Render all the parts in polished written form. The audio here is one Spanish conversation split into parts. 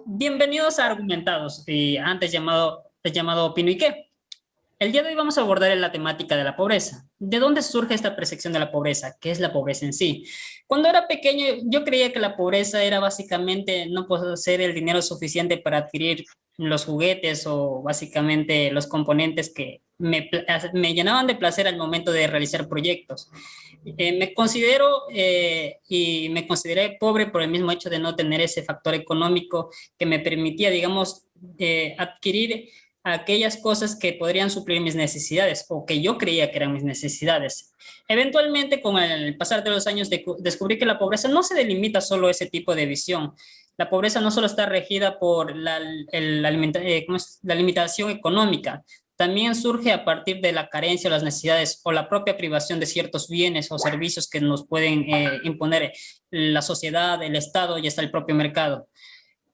Bienvenidos a Argumentados, y antes llamado Opino y qué. El día de hoy vamos a abordar la temática de la pobreza. ¿De dónde surge esta percepción de la pobreza? ¿Qué es la pobreza en sí? Cuando era pequeño, yo creía que la pobreza era básicamente no poseer el dinero suficiente para adquirir los juguetes o básicamente los componentes que me llenaban de placer al momento de realizar proyectos. Me consideré pobre por el mismo hecho de no tener ese factor económico que me permitía, digamos, adquirir aquellas cosas que podrían suplir mis necesidades o que yo creía que eran mis necesidades. Eventualmente, con el pasar de los años, descubrí que la pobreza no se delimita solo a ese tipo de visión. La pobreza no solo está regida por la limitación económica, también surge a partir de la carencia o las necesidades o la propia privación de ciertos bienes o servicios que nos pueden imponer la sociedad, el Estado y hasta el propio mercado.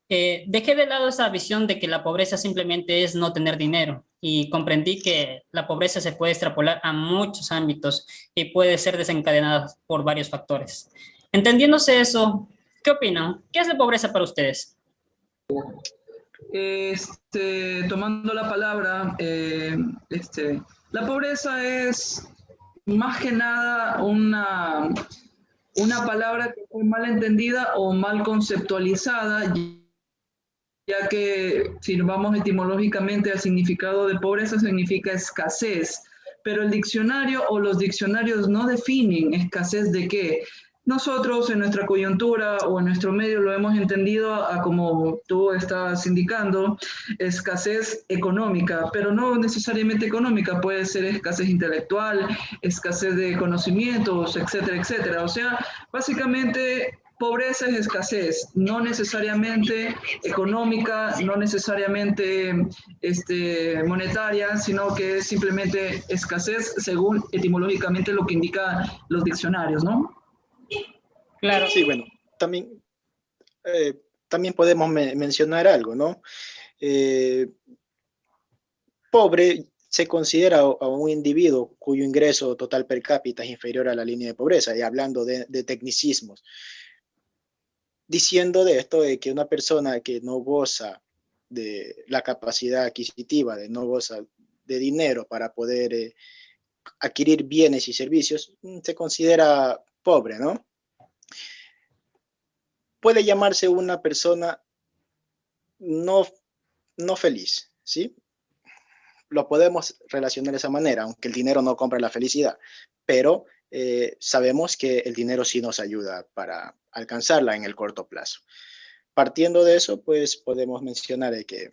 Dejé de lado esa visión de que la pobreza simplemente es no tener dinero y comprendí que la pobreza se puede extrapolar a muchos ámbitos y puede ser desencadenada por varios factores. Entendiéndose eso, ¿qué opinan? ¿Qué es la pobreza para ustedes? Tomando la palabra, la pobreza es más que nada una palabra que fue mal entendida o mal conceptualizada, ya que si nos vamos etimológicamente al significado de pobreza significa escasez, pero el diccionario o los diccionarios no definen escasez de qué. Nosotros en nuestra coyuntura o en nuestro medio lo hemos entendido como tú estás indicando, escasez económica, pero no necesariamente económica, puede ser escasez intelectual, escasez de conocimientos, etcétera, etcétera. O sea, básicamente pobreza es escasez, no necesariamente económica, no necesariamente monetaria, sino que es simplemente escasez según etimológicamente lo que indican los diccionarios, ¿no? Claro. Sí, bueno, también podemos mencionar algo, ¿no? Pobre se considera a un individuo cuyo ingreso total per cápita es inferior a la línea de pobreza, y hablando de tecnicismos, diciendo de esto de que una persona que no goza de la capacidad adquisitiva, de no goza de dinero para poder adquirir bienes y servicios, se considera pobre, ¿no? Puede llamarse una persona no feliz, ¿sí? Lo podemos relacionar de esa manera, aunque el dinero no compra la felicidad, pero sabemos que el dinero sí nos ayuda para alcanzarla en el corto plazo. Partiendo de eso, pues podemos mencionar que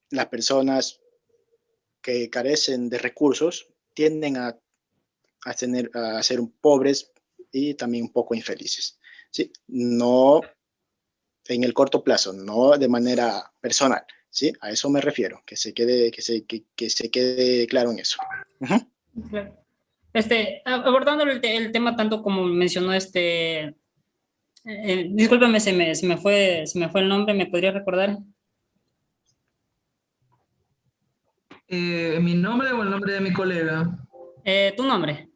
las personas que carecen de recursos tienden a ser pobres y también un poco infelices, ¿sí? No en el corto plazo, no de manera personal, ¿sí? A eso me refiero, que se quede claro en eso. Claro. Abordando el tema tanto como mencionó discúlpame, se me fue el nombre, ¿me podría recordar? ¿Mi nombre o el nombre de mi colega? Tu nombre.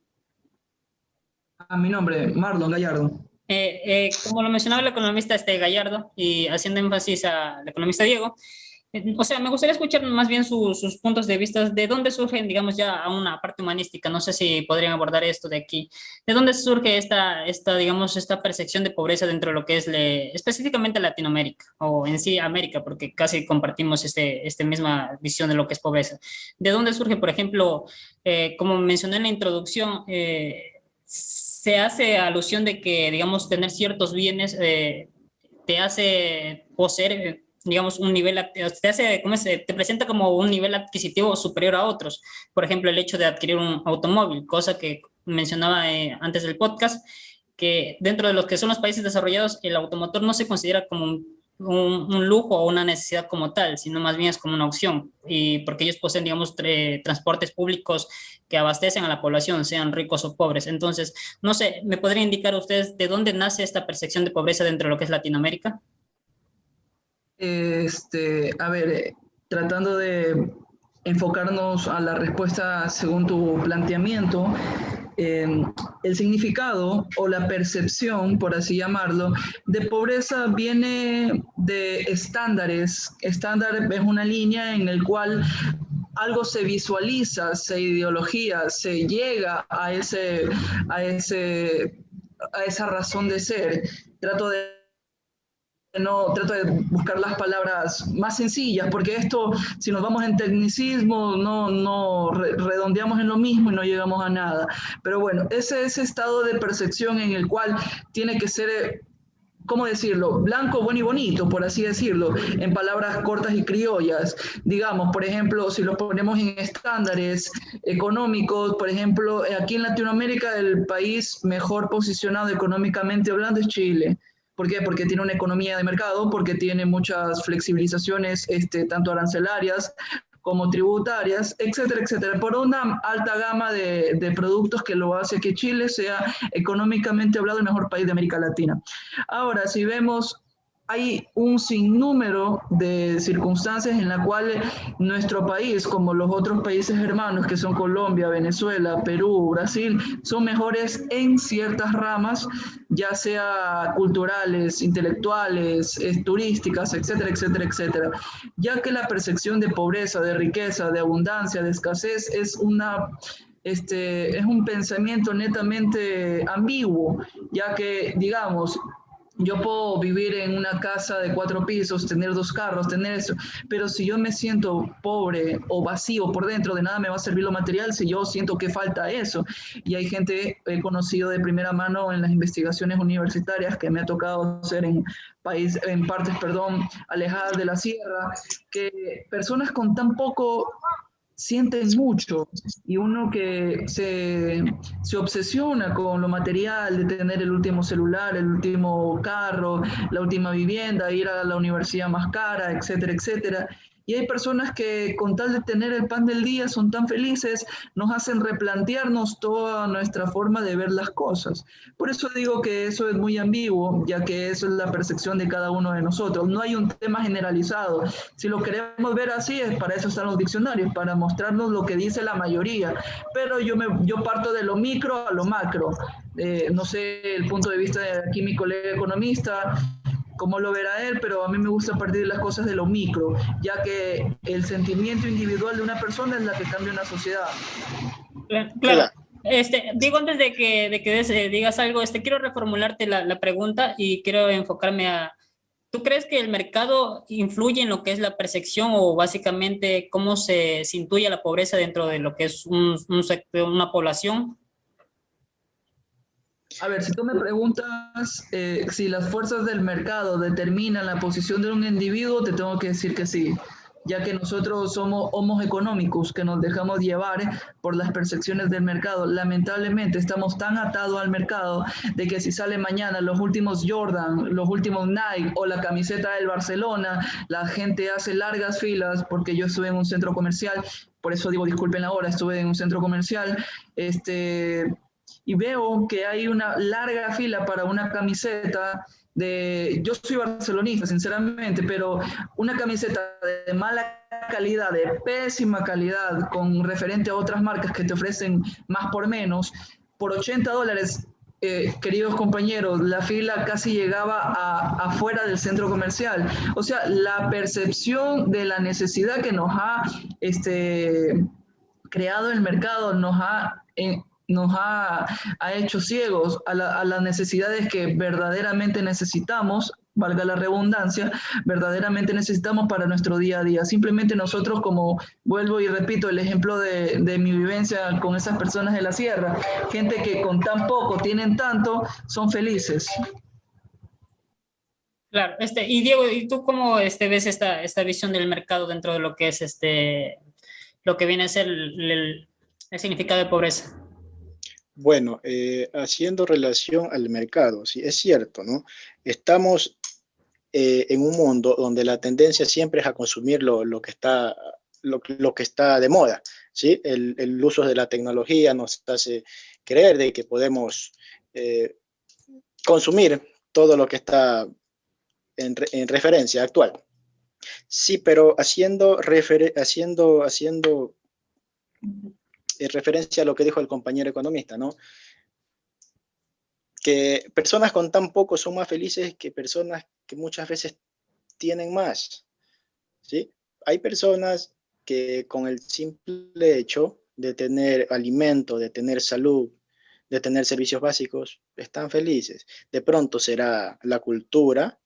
Mi nombre, Marlon Gallardo. Como lo mencionaba el economista Gallardo, y haciendo énfasis al economista Diego, o sea, me gustaría escuchar más bien sus puntos de vista, de dónde surgen, digamos, ya a una parte humanística, no sé si podrían abordar esto de aquí, de dónde surge digamos, esta percepción de pobreza dentro de lo que es específicamente Latinoamérica, o en sí América, porque casi compartimos esta misma visión de lo que es pobreza. ¿De dónde surge, por ejemplo, como mencioné en la introducción, se hace alusión de que, digamos, tener ciertos bienes te hace poseer, digamos, un nivel, te presenta como un nivel adquisitivo superior a otros? Por ejemplo, el hecho de adquirir un automóvil, cosa que mencionaba antes del podcast, que dentro de los que son los países desarrollados, el automotor no se considera como un lujo o una necesidad como tal, sino más bien es como una opción, y porque ellos poseen, digamos, transportes públicos que abastecen a la población, sean ricos o pobres. Entonces, no sé, ¿me podrían indicar ustedes de dónde nace esta percepción de pobreza dentro de lo que es Latinoamérica? A ver, tratando de enfocarnos a la respuesta según tu planteamiento, el significado o la percepción, por así llamarlo, de pobreza viene de estándares. Estándar es una línea en la cual algo se visualiza, se ideología, se llega a esa razón de ser. Trato de buscar las palabras más sencillas, porque esto, si nos vamos en tecnicismo, no redondeamos en lo mismo y no llegamos a nada. Pero bueno, ese estado de percepción en el cual tiene que ser, ¿cómo decirlo? Blanco, bueno y bonito, por así decirlo, en palabras cortas y criollas. Digamos, por ejemplo, si lo ponemos en estándares económicos, por ejemplo, aquí en Latinoamérica el país mejor posicionado económicamente hablando es Chile. ¿Por qué? Porque tiene una economía de mercado, porque tiene muchas flexibilizaciones, tanto arancelarias como tributarias, etcétera, etcétera, por una alta gama de productos que lo hace que Chile sea económicamente hablado el mejor país de América Latina. Ahora, si vemos, hay un sinnúmero de circunstancias en las cuales nuestro país, como los otros países hermanos que son Colombia, Venezuela, Perú, Brasil, son mejores en ciertas ramas, ya sea culturales, intelectuales, turísticas, etcétera, etcétera, etcétera. Ya que la percepción de pobreza, de riqueza, de abundancia, de escasez es un pensamiento netamente ambiguo, ya que, digamos, yo puedo vivir en una casa de 4 pisos, tener 2 carros, tener eso, pero si yo me siento pobre o vacío por dentro, de nada me va a servir lo material si yo siento que falta eso. Y hay gente, he conocido de primera mano en las investigaciones universitarias que me ha tocado hacer en partes, alejadas de la sierra, que personas con tan poco sienten mucho, y uno que se obsesiona con lo material, de tener el último celular, el último carro, la última vivienda, ir a la universidad más cara, etcétera, etcétera. Y hay personas que con tal de tener el pan del día son tan felices, nos hacen replantearnos toda nuestra forma de ver las cosas. Por eso digo que eso es muy ambiguo, ya que eso es la percepción de cada uno de nosotros. No hay un tema generalizado. Si lo queremos ver así, es para eso están los diccionarios, para mostrarnos lo que dice la mayoría. Pero yo parto de lo micro a lo macro. No sé el punto de vista de aquí mi colega economista, cómo lo verá él, pero a mí me gusta partir de las cosas de lo micro, ya que el sentimiento individual de una persona es la que cambia una sociedad. Claro. Digo, antes de que digas algo, quiero reformularte la pregunta y quiero enfocarme a, ¿tú crees que el mercado influye en lo que es la percepción o básicamente cómo se intuye la pobreza dentro de lo que es un sector, una población? A ver, si tú me preguntas si las fuerzas del mercado determinan la posición de un individuo, te tengo que decir que sí, ya que nosotros somos homos económicos, que nos dejamos llevar por las percepciones del mercado. Lamentablemente estamos tan atados al mercado de que si sale mañana los últimos Jordan, los últimos Nike o la camiseta del Barcelona, la gente hace largas filas, porque yo estuve en un centro comercial, por eso digo, disculpen la hora, estuve en un centro comercial, y veo que hay una larga fila para una camiseta yo soy barcelonista, sinceramente, pero una camiseta de mala calidad, de pésima calidad, con referente a otras marcas que te ofrecen más por menos, por $80, queridos compañeros, la fila casi llegaba afuera del centro comercial. O sea, la percepción de la necesidad que nos ha creado el mercado ha hecho ciegos a las necesidades que verdaderamente necesitamos, valga la redundancia, verdaderamente necesitamos para nuestro día a día. Simplemente nosotros, como vuelvo y repito el ejemplo de mi vivencia con esas personas de la sierra, gente que con tan poco tienen tanto, son felices. Claro, y Diego, ¿y tú cómo ves esta visión del mercado dentro de lo que es lo que viene a ser el significado de pobreza? Bueno, haciendo relación al mercado, sí, es cierto, ¿no? Estamos en un mundo donde la tendencia siempre es a consumir lo que está de moda, ¿sí? El uso de la tecnología nos hace creer de que podemos consumir todo lo que está en referencia actual. Sí, pero haciendo referencia a lo que dijo el compañero economista, ¿no? Que personas con tan poco son más felices que personas que muchas veces tienen más, ¿sí? Hay personas que con el simple hecho de tener alimento, de tener salud, de tener servicios básicos, están felices. De pronto será la cultura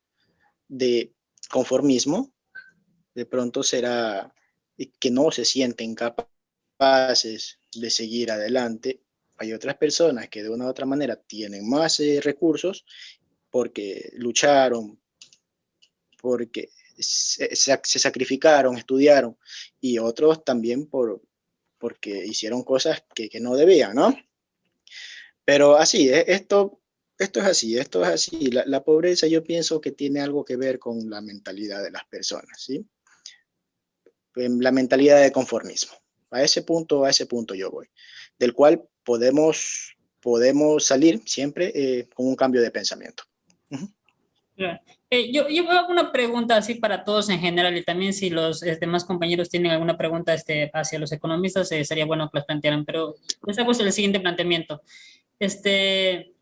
de conformismo, de pronto será que no se sienten capaces de seguir adelante. Hay otras personas que de una u otra manera tienen más recursos porque lucharon, porque se sacrificaron, estudiaron, y otros también porque hicieron cosas que no debían, ¿no? Pero así, esto es así, esto es así. La pobreza yo pienso que tiene algo que ver con la mentalidad de las personas, ¿sí? La mentalidad de conformismo. A ese punto yo voy, del cual podemos salir siempre con un cambio de pensamiento. Uh-huh. Claro. Yo hago una pregunta así para todos en general y también si los demás compañeros tienen alguna pregunta hacia los economistas, sería bueno que las plantearan, pero les hago el siguiente planteamiento. Este,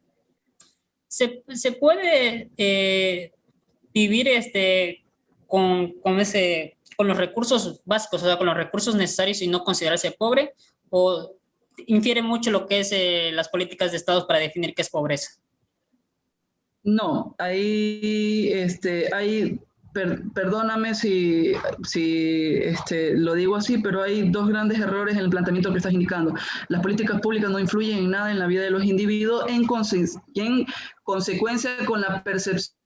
¿se puede vivir con los recursos básicos, o sea, con los recursos necesarios y no considerarse pobre? ¿O infiere mucho lo que es las políticas de Estado para definir qué es pobreza? No, perdóname si lo digo así, pero hay dos grandes errores en el planteamiento que estás indicando. Las políticas públicas no influyen en nada en la vida de los individuos en consecuencia con la percepción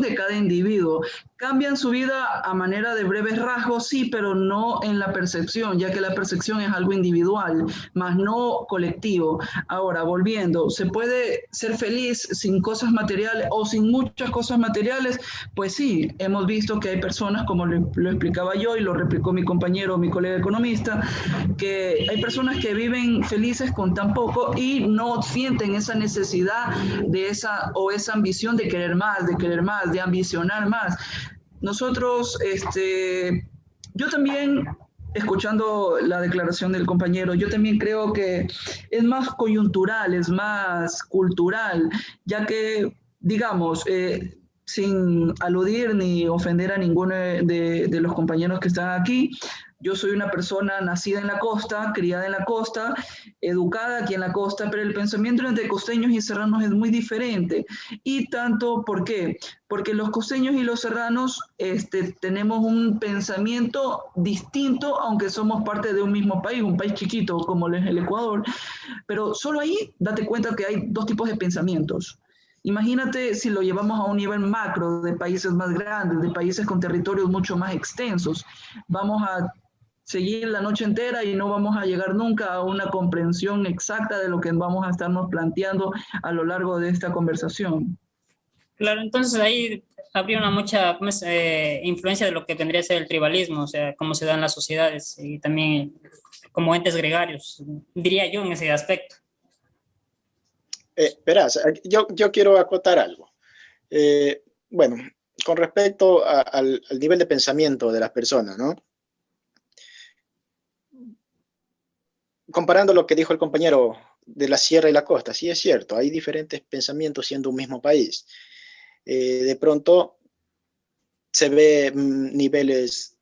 de cada individuo. Cambian su vida a manera de breves rasgos, sí, pero no en la percepción, ya que la percepción es algo individual, más no colectivo. Ahora, volviendo, ¿se puede ser feliz sin cosas materiales o sin muchas cosas materiales? Pues sí, hemos visto que hay personas, como lo explicaba yo y lo replicó mi compañero, mi colega economista, que hay personas que viven felices con tan poco y no sienten esa necesidad de esa ambición de querer más, de ambicionar más. Nosotros, yo también, escuchando la declaración del compañero, yo también creo que es más coyuntural, es más cultural, ya que, digamos, sin aludir ni ofender a ninguno de los compañeros que están aquí, yo soy una persona nacida en la costa, criada en la costa, educada aquí en la costa, pero el pensamiento entre costeños y serranos es muy diferente. Y tanto, ¿por qué? Porque los costeños y los serranos tenemos un pensamiento distinto, aunque somos parte de un mismo país, un país chiquito como es el Ecuador, pero solo ahí date cuenta que hay dos tipos de pensamientos. Imagínate si lo llevamos a un nivel macro de países más grandes, de países con territorios mucho más extensos. Vamos a seguir la noche entera y no vamos a llegar nunca a una comprensión exacta de lo que vamos a estarnos planteando a lo largo de esta conversación. Claro, entonces ahí habría una mucha influencia de lo que vendría a ser el tribalismo, o sea, cómo se dan las sociedades y también como entes gregarios, diría yo en ese aspecto. Verás, yo quiero acotar algo. Bueno, con respecto al nivel de pensamiento de las personas, ¿no? Comparando lo que dijo el compañero de la sierra y la costa, sí es cierto, hay diferentes pensamientos siendo un mismo país. De pronto se ve niveles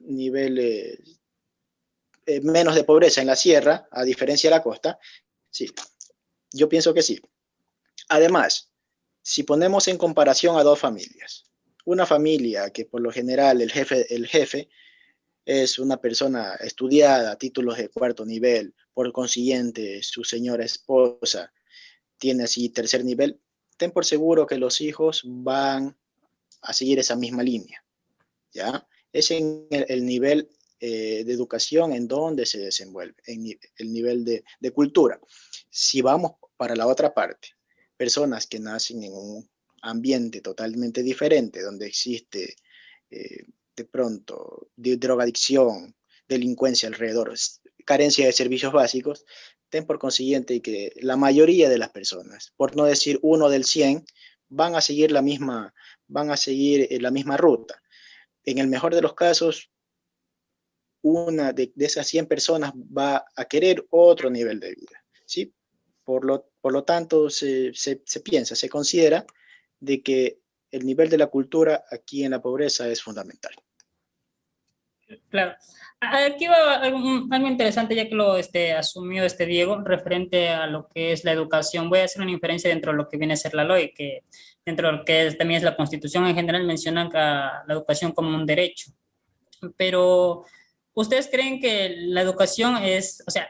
menos de pobreza en la sierra, a diferencia de la costa. Sí, yo pienso que sí. Además, si ponemos en comparación a dos familias, una familia que por lo general el jefe es una persona estudiada, títulos de cuarto nivel, por consiguiente su señora esposa tiene así tercer nivel, ten por seguro que los hijos van a seguir esa misma línea, ¿ya? Es en el nivel de educación en donde se desenvuelve, en el nivel de cultura. Si vamos para la otra parte, personas que nacen en un ambiente totalmente diferente, donde existe de pronto drogadicción, delincuencia alrededor, carencia de servicios básicos, ten por consiguiente que la mayoría de las personas, por no decir 1 de 100, van a seguir la misma ruta. en el mejor de los casos, una de esas 100 personas va a querer otro nivel de vida, ¿sí? Por lo tanto, se piensa, se considera de que el nivel de la cultura aquí en la pobreza es fundamental. Claro. Aquí va algo interesante, ya que lo asumió Diego, referente a lo que es la educación. Voy a hacer una inferencia dentro de lo que viene a ser la LOE, que dentro de lo que también es la Constitución en general, mencionan a la educación como un derecho. Pero, ¿ustedes creen que la educación es, o sea,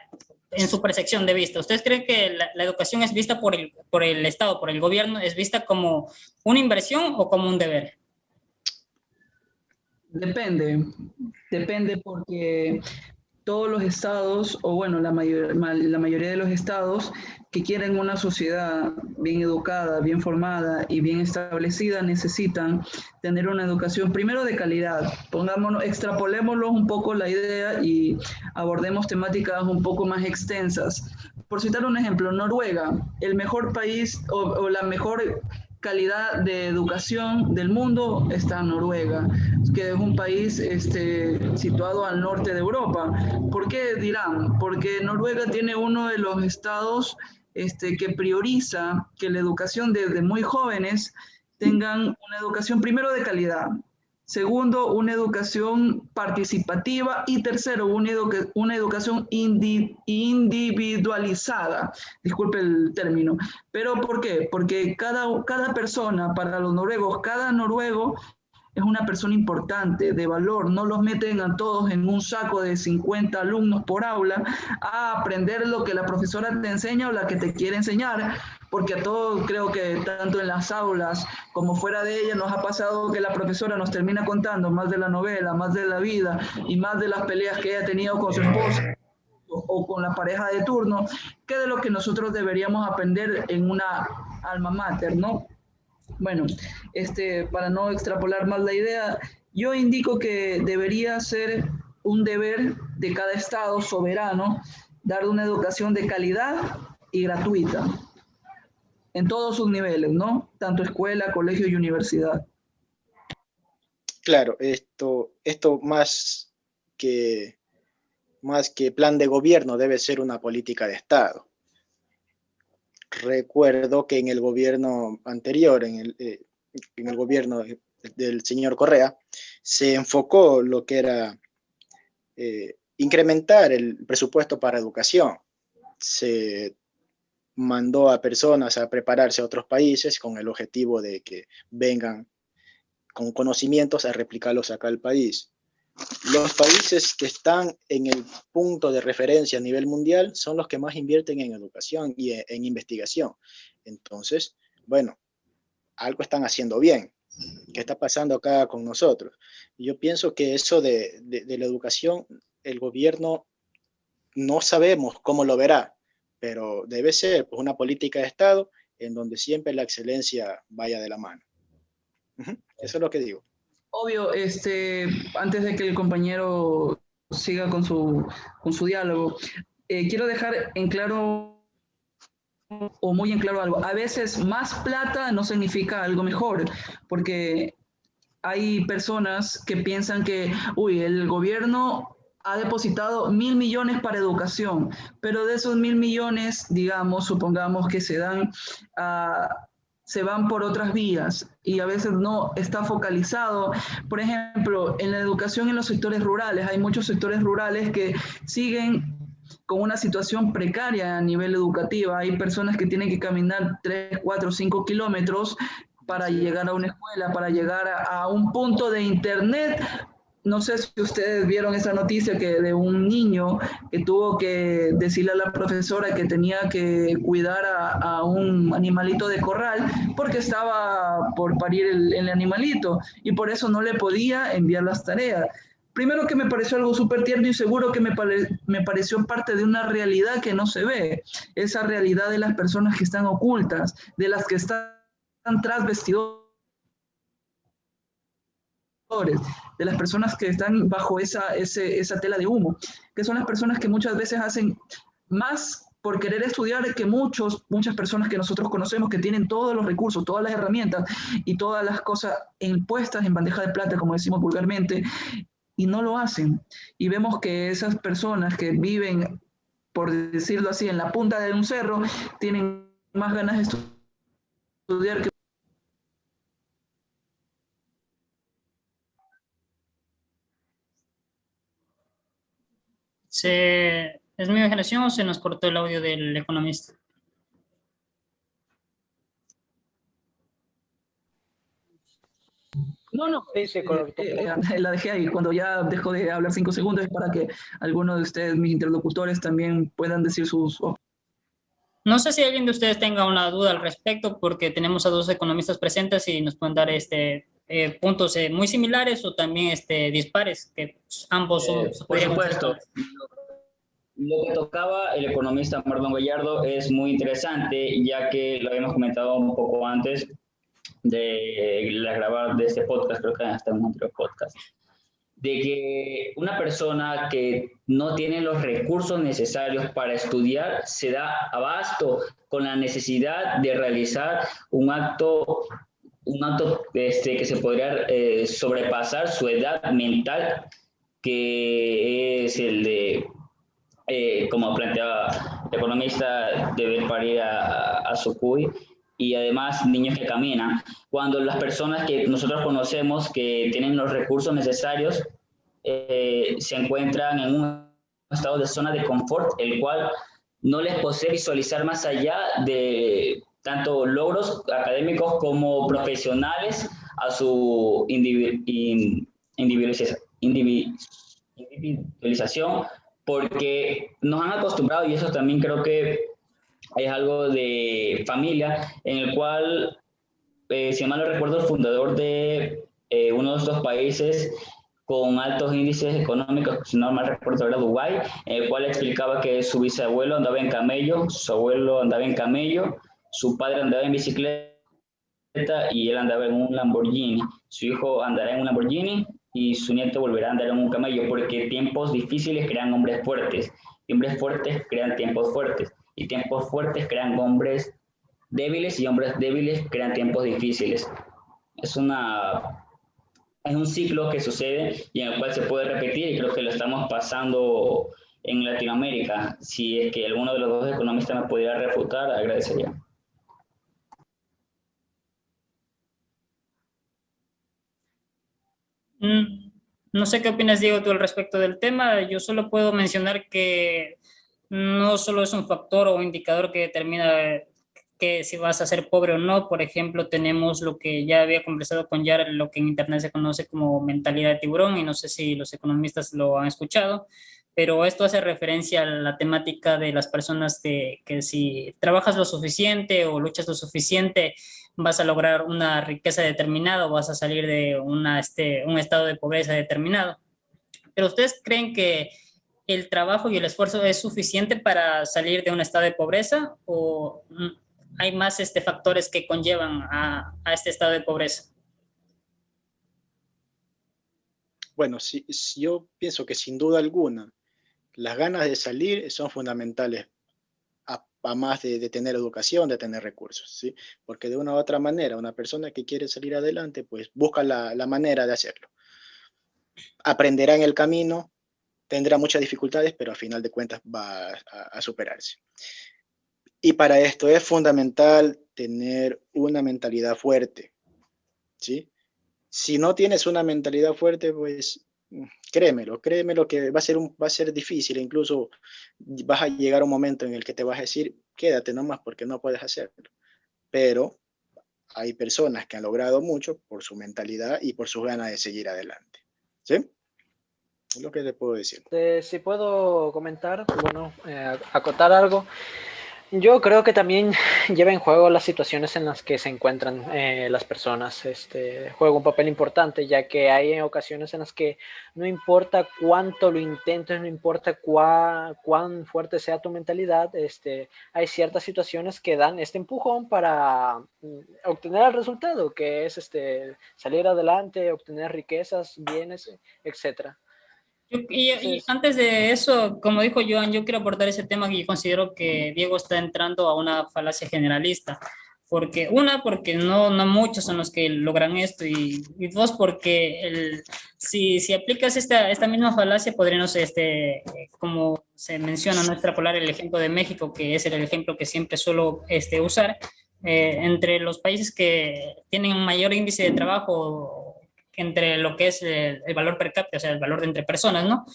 en su percepción de vista, ¿ustedes creen que la educación es vista por el Estado, por el gobierno, es vista como una inversión o como un deber? Depende porque todos los estados, o bueno, la mayoría de los estados que quieren una sociedad bien educada, bien formada y bien establecida, necesitan tener una educación primero de calidad. Extrapolémoslo un poco la idea y abordemos temáticas un poco más extensas. Por citar un ejemplo, Noruega, el mejor país o la mejor calidad de educación del mundo está en Noruega, que es un país situado al norte de Europa. ¿Por qué dirán? Porque Noruega tiene uno de los estados que prioriza que la educación desde muy jóvenes tengan una educación primero de calidad, segundo, una educación participativa y tercero, una educación individualizada. Disculpe el término. ¿Pero por qué? Porque cada persona, para los noruegos, cada noruego es una persona importante, de valor. No los meten a todos en un saco de 50 alumnos por aula a aprender lo que la profesora te enseña o la que te quiere enseñar, porque a todos creo que tanto en las aulas como fuera de ellas nos ha pasado que la profesora nos termina contando más de la novela, más de la vida y más de las peleas que ella ha tenido con su esposa o con la pareja de turno, que de lo que nosotros deberíamos aprender en una alma mater, ¿no? Bueno, para no extrapolar más la idea, yo indico que debería ser un deber de cada estado soberano dar una educación de calidad y gratuita en todos sus niveles, ¿no? Tanto escuela, colegio y universidad. Claro, esto más que plan de gobierno debe ser una política de Estado. Recuerdo que en el gobierno anterior, en el gobierno del señor Correa, se enfocó lo que era incrementar el presupuesto para educación. Se mandó a personas a prepararse a otros países con el objetivo de que vengan con conocimientos a replicarlos acá al país. Los países que están en el punto de referencia a nivel mundial son los que más invierten en educación y en investigación. Entonces, bueno, algo están haciendo bien. ¿Qué está pasando acá con nosotros? Yo pienso que eso de la educación, el gobierno no sabemos cómo lo verá, pero debe ser pues, una política de Estado en donde siempre la excelencia vaya de la mano. Eso es lo que digo. Obvio, antes de que el compañero siga con su diálogo, quiero dejar en claro o muy en claro algo. A veces más plata no significa algo mejor, porque hay personas que piensan que, el gobierno ha depositado 1.000 millones para educación, pero de esos 1.000 millones, digamos, supongamos que se van por otras vías y a veces no está focalizado. Por ejemplo, en la educación en los sectores rurales, hay muchos sectores rurales que siguen con una situación precaria a nivel educativo. Hay personas que tienen que caminar 3, 4, 5 kilómetros para llegar a una escuela, para llegar a un punto de internet. No sé si ustedes vieron esa noticia de un niño que tuvo que decirle a la profesora que tenía que cuidar a un animalito de corral porque estaba por parir el animalito y por eso no le podía enviar las tareas. Primero que me pareció algo súper tierno y seguro que me pareció parte de una realidad que no se ve, esa realidad de las personas que están ocultas, de las que están tras vestidores, de las personas que están bajo esa tela de humo, que son las personas que muchas veces hacen más por querer estudiar que muchas personas que nosotros conocemos que tienen todos los recursos, todas las herramientas y todas las cosas impuestas en bandeja de plata, como decimos vulgarmente, y no lo hacen. Y vemos que esas personas que viven, por decirlo así, en la punta de un cerro, tienen más ganas de estudiar que... ¿Es mi generación o se nos cortó el audio del economista? No, no, Sí, sí, correcto. la dejé ahí. Cuando ya dejo de hablar 5 segundos es para que algunos de ustedes, mis interlocutores, también puedan decir sus... No sé si alguien de ustedes tenga una duda al respecto, porque tenemos a dos economistas presentes y nos pueden dar puntos muy similares o también dispares, que ambos son, se Por podrían supuesto, considerar. lo que tocaba el economista Marlon Gallardo es muy interesante, ya que lo habíamos comentado un poco antes de la grabar de este podcast, creo que hasta un otro podcast, de que una persona que no tiene los recursos necesarios para estudiar se da abasto con la necesidad de realizar un acto que se podría sobrepasar su edad mental, que es el de, como planteaba el economista, deber parir a su cuy, y además niños que caminan. Cuando las personas que nosotros conocemos que tienen los recursos necesarios se encuentran en un estado de zona de confort, el cual no les posee visualizar más allá de tanto logros académicos como profesionales a su individualización, porque nos han acostumbrado, y eso también creo que es algo de familia, en el cual, si mal no recuerdo, el fundador de uno de estos países con altos índices económicos, si no mal recuerdo era Dubái, en el cual explicaba que su bisabuelo andaba en camello, su abuelo andaba en camello, su padre andaba en bicicleta y él andaba en un Lamborghini. Su hijo andará en un Lamborghini y su nieto volverá a andar en un camello, porque tiempos difíciles crean hombres fuertes, y hombres fuertes crean tiempos fuertes, y tiempos fuertes crean hombres débiles, y hombres débiles crean tiempos difíciles. Es un ciclo que sucede y en el cual se puede repetir, y creo que lo estamos pasando en Latinoamérica. Si es que alguno de los dos economistas me pudiera refutar, agradecería. No sé qué opinas, Diego, tú al respecto del tema. Yo solo puedo mencionar que no solo es un factor o indicador que determina que si vas a ser pobre o no. Por ejemplo, tenemos lo que ya había conversado con Yara, lo que en Internet se conoce como mentalidad de tiburón, y no sé si los economistas lo han escuchado, pero esto hace referencia a la temática de las personas de que si trabajas lo suficiente o luchas lo suficiente, vas a lograr una riqueza determinada o vas a salir de un estado de pobreza determinado. Pero ¿ustedes creen que el trabajo y el esfuerzo es suficiente para salir de un estado de pobreza o hay más factores que conllevan a este estado de pobreza? Bueno, yo pienso que sin duda alguna las ganas de salir son fundamentales a más de tener educación, de tener recursos, ¿sí? Porque de una u otra manera, una persona que quiere salir adelante, pues busca la manera de hacerlo. Aprenderá en el camino, tendrá muchas dificultades, pero a final de cuentas va a superarse. Y para esto es fundamental tener una mentalidad fuerte, ¿sí? Si no tienes una mentalidad fuerte, pues créemelo que va a ser difícil, incluso vas a llegar a un momento en el que te vas a decir, quédate nomás porque no puedes hacerlo. Pero hay personas que han logrado mucho por su mentalidad y por sus ganas de seguir adelante, ¿sí? Es lo que te puedo decir. Si puedo comentar, bueno, acotar algo. Yo creo que también lleva en juego las situaciones en las que se encuentran las personas. Juega un papel importante, ya que hay ocasiones en las que no importa cuánto lo intentes, no importa cuán fuerte sea tu mentalidad, hay ciertas situaciones que dan este empujón para obtener el resultado, que es salir adelante, obtener riquezas, bienes, etcétera. Y antes de eso, como dijo Joan, yo quiero abordar ese tema que yo considero que Diego está entrando a una falacia generalista. Porque, una, porque no muchos son los que logran esto, y dos, porque si aplicas esta misma falacia, podríamos, como se menciona, no extrapolar el ejemplo de México, que es el ejemplo que siempre suelo usar, entre los países que tienen un mayor índice de trabajo, entre lo que es el valor per cápita, o sea, el valor de entre personas, ¿no?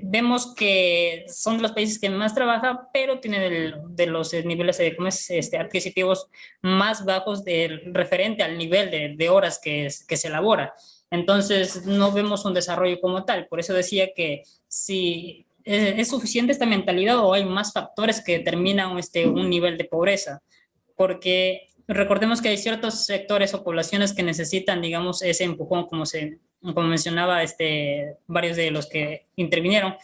Vemos que son los países que más trabajan, pero tienen de los niveles ¿cómo es? Adquisitivos más bajos referente al nivel de horas que se elabora. Entonces, no vemos un desarrollo como tal. Por eso decía que si es suficiente esta mentalidad o hay más factores que determinan un nivel de pobreza, porque recordemos que hay ciertos sectores o poblaciones que necesitan, digamos, ese empujón, como mencionaba varios de los que intervinieron.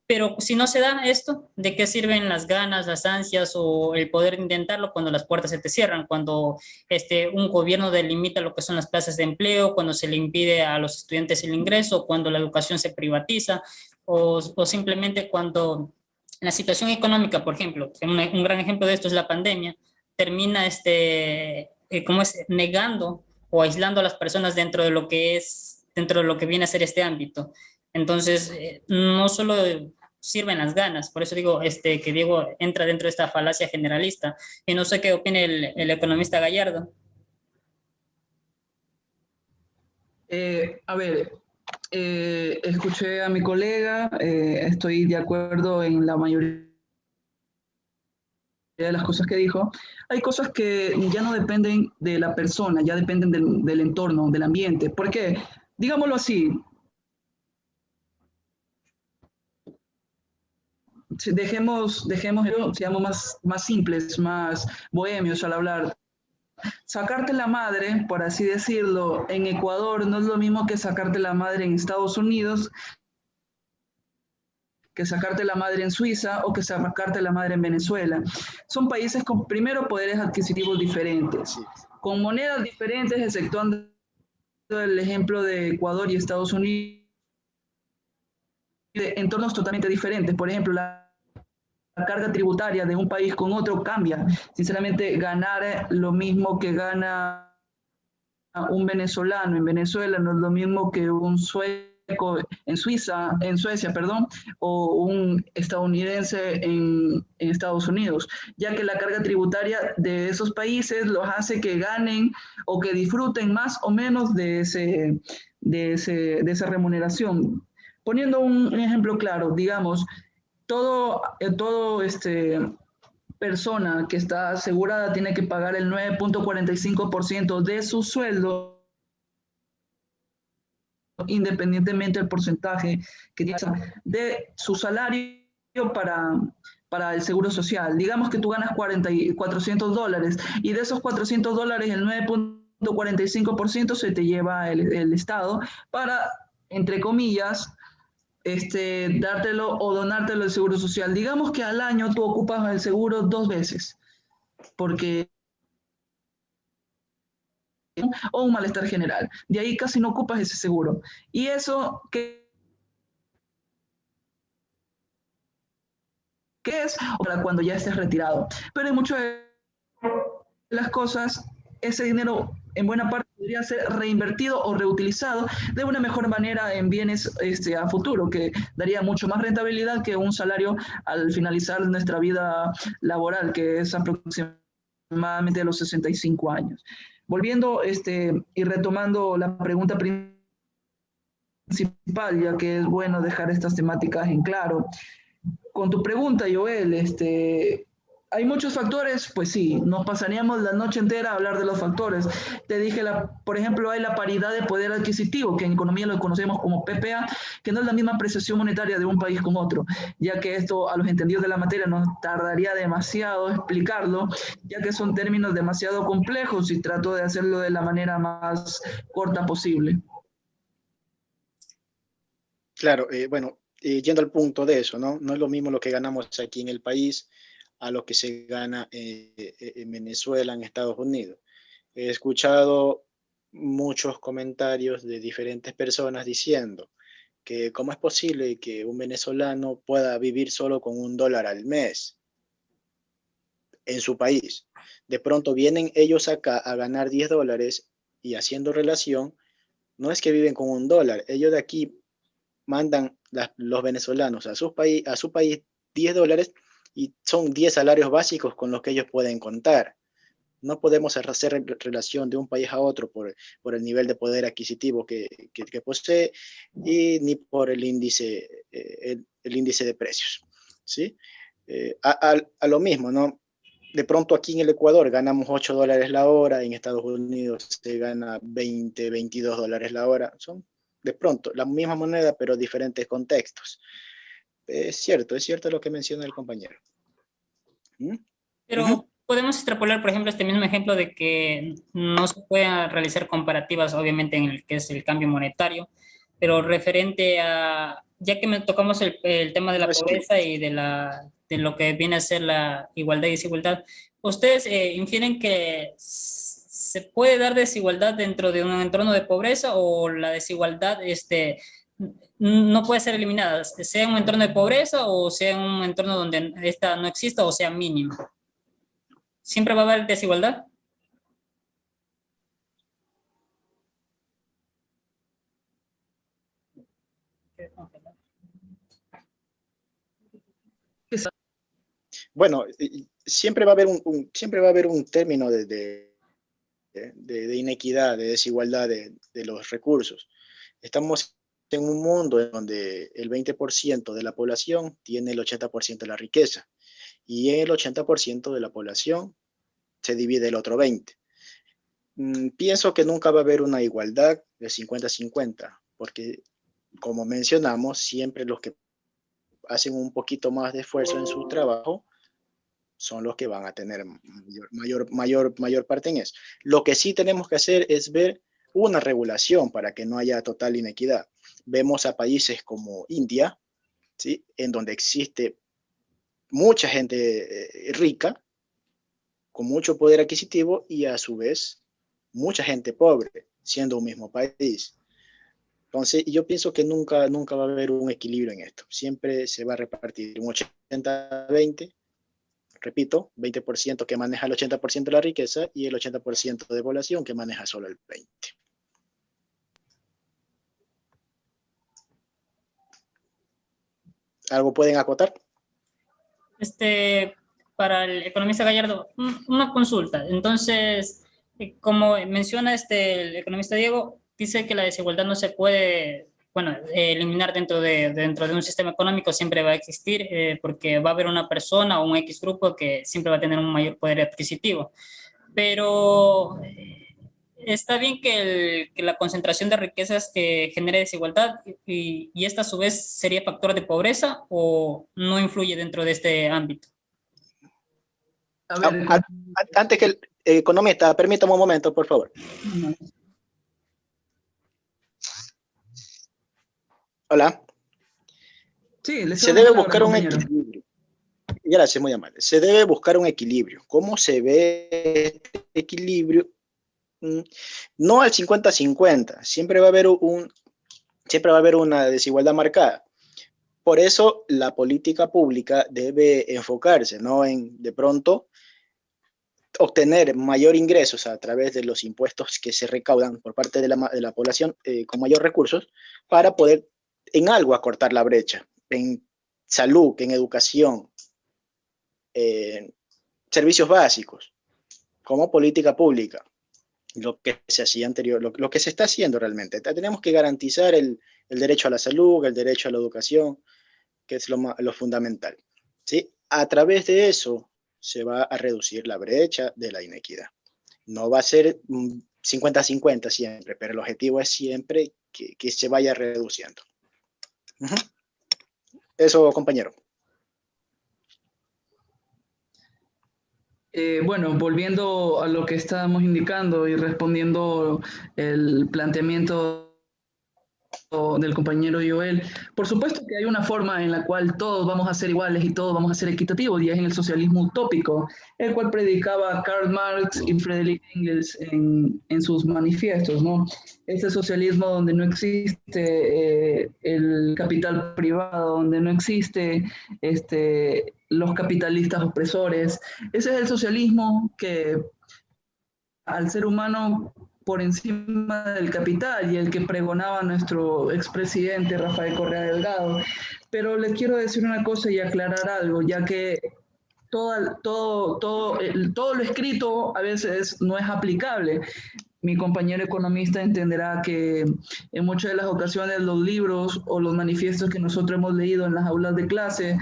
Pero si no se da esto, ¿de qué sirven las ganas, las ansias o el poder intentarlo cuando las puertas se te cierran? Cuando un gobierno delimita lo que son las plazas de empleo, cuando se le impide a los estudiantes el ingreso, cuando la educación se privatiza, o simplemente cuando la situación económica, por ejemplo, un gran ejemplo de esto es la pandemia, termina ¿cómo es? Negando o aislando a las personas dentro de lo que viene a ser este ámbito. Entonces, no solo sirven las ganas, por eso digo que Diego entra dentro de esta falacia generalista, y no sé qué opina el economista Gallardo. A ver, escuché a mi colega, estoy de acuerdo en la mayoría de las cosas que dijo. Hay cosas que ya no dependen de la persona, ya dependen del entorno, del ambiente. ¿Por qué? Digámoslo así, seamos más simples, más bohemios al hablar. Sacarte la madre, por así decirlo, en Ecuador no es lo mismo que sacarte la madre en Estados Unidos, que sacarte la madre en Suiza o que sacarte la madre en Venezuela. Son países con, primero, poderes adquisitivos diferentes, con monedas diferentes, exceptuando el ejemplo de Ecuador y Estados Unidos, de entornos totalmente diferentes. Por ejemplo, la carga tributaria de un país con otro cambia. Sinceramente, ganar lo mismo que gana un venezolano en Venezuela no es lo mismo que un sueco en Suecia, perdón, o un estadounidense en Estados Unidos, ya que la carga tributaria de esos países los hace que ganen o que disfruten más o menos de esa remuneración. Poniendo un ejemplo claro, digamos, todo persona que está asegurada tiene que pagar el 9.45% de su sueldo, independientemente del porcentaje que tiene de su salario para el seguro social. Digamos que tú ganas $400 y de esos $400 el 9.45% se te lleva el Estado para, entre comillas, dártelo o donártelo el seguro social. Digamos que al año tú ocupas el seguro 2 veces, porque o un malestar general. De ahí casi no ocupas ese seguro. Y eso, ¿qué es? Para cuando ya estés retirado. Pero en muchas de las cosas, ese dinero en buena parte podría ser reinvertido o reutilizado de una mejor manera en bienes a futuro, que daría mucho más rentabilidad que un salario al finalizar nuestra vida laboral, que es aproximadamente de los 65 años. Volviendo y retomando la pregunta principal, ya que es bueno dejar estas temáticas en claro. Con tu pregunta, Joel, ¿hay muchos factores? Pues sí, nos pasaríamos la noche entera a hablar de los factores. Te dije, por ejemplo, hay la paridad de poder adquisitivo, que en economía lo conocemos como PPA, que no es la misma apreciación monetaria de un país con otro, ya que esto a los entendidos de la materia nos tardaría demasiado explicarlo, ya que son términos demasiado complejos y trato de hacerlo de la manera más corta posible. Claro, bueno, yendo al punto de eso, ¿no? No es lo mismo lo que ganamos aquí en el país a lo que se gana en Venezuela, en Estados Unidos. He escuchado muchos comentarios de diferentes personas diciendo que cómo es posible que un venezolano pueda vivir solo con $1 al mes en su país. De pronto vienen ellos acá a ganar $10 y haciendo relación, no es que viven con $1, ellos de aquí mandan los venezolanos a su país $10 y son 10 salarios básicos con los que ellos pueden contar. No podemos hacer relación de un país a otro por el nivel de poder adquisitivo que posee y ni por el índice de precios, ¿sí? A lo mismo, ¿no? De pronto aquí en el Ecuador ganamos $8 la hora, en Estados Unidos se gana 20, $22 la hora. Son de pronto la misma moneda, pero diferentes contextos. Es cierto lo que menciona el compañero. ¿Mm? Pero podemos extrapolar, por ejemplo, este mismo ejemplo de que no se pueden realizar comparativas, obviamente, en el que es el cambio monetario, pero referente a, ya que me tocamos el tema de la No, es que pobreza y de lo que viene a ser la igualdad y desigualdad, ¿ustedes infieren que se puede dar desigualdad dentro de un entorno de pobreza o la desigualdad no puede ser eliminada, sea en un entorno de pobreza o sea en un entorno donde esta no exista o sea mínimo? ¿Siempre va a haber desigualdad? bueno, siempre va a haber siempre va a haber un término de inequidad, de desigualdad de los recursos. Estamos en un mundo en donde el 20% de la población tiene el 80% de la riqueza y en el 80% de la población se divide el otro 20%. Pienso que nunca va a haber una igualdad de 50-50, porque como mencionamos, siempre los que hacen un poquito más de esfuerzo en su trabajo son los que van a tener mayor parte en eso. Lo que sí tenemos que hacer es ver una regulación para que no haya total inequidad. Vemos a países como India, ¿sí? En donde existe mucha gente rica, con mucho poder adquisitivo y a su vez mucha gente pobre, siendo un mismo país. Entonces, yo pienso que nunca va a haber un equilibrio en esto. Siempre se va a repartir un 80-20, repito, 20% que maneja el 80% de la riqueza y el 80% de población que maneja solo el 20%. ¿Algo pueden acotar? Para el economista Gallardo, una consulta. Entonces, como menciona el economista Diego, dice que la desigualdad no se puede, bueno, eliminar dentro de un sistema económico, siempre va a existir, porque va a haber una persona o un X grupo que siempre va a tener un mayor poder adquisitivo. Pero está bien que la concentración de riquezas genere desigualdad y esta a su vez sería factor de pobreza o no influye dentro de este ámbito. A ver, Antes que el economista, permítame un momento, por favor. Hola. sí, Se debe buscar un equilibrio. Gracias, muy amable. Se debe buscar un equilibrio. ¿Cómo se ve este equilibrio? No al 50-50. Siempre va a haber una desigualdad marcada. Por eso la política pública debe enfocarse, ¿no? En de pronto obtener mayor ingresos a través de los impuestos que se recaudan por parte de la población con mayor recursos para poder en algo acortar la brecha, en salud, en educación, en servicios básicos, como política pública, lo que se hacía anterior, lo que se está haciendo realmente. Tenemos que garantizar el derecho a la salud, el derecho a la educación, que es lo fundamental, ¿sí? A través de eso se va a reducir la brecha de la inequidad. No va a ser 50-50 siempre, pero el objetivo es siempre que se vaya reduciendo. Eso, compañero. Bueno, volviendo a lo que estábamos indicando y respondiendo el planteamiento del compañero Joel. Por supuesto que hay una forma en la cual todos vamos a ser iguales y todos vamos a ser equitativos, y es en el socialismo utópico, el cual predicaba Karl Marx y Friedrich Engels en sus manifiestos, ¿no? Ese socialismo donde no existe el capital privado, donde no existe los capitalistas opresores. Ese es el socialismo que al ser humano por encima del capital, y el que pregonaba nuestro expresidente Rafael Correa Delgado. Pero les quiero decir una cosa y aclarar algo, ya que todo lo escrito a veces no es aplicable. Mi compañero economista entenderá que en muchas de las ocasiones los libros o los manifiestos que nosotros hemos leído en las aulas de clase,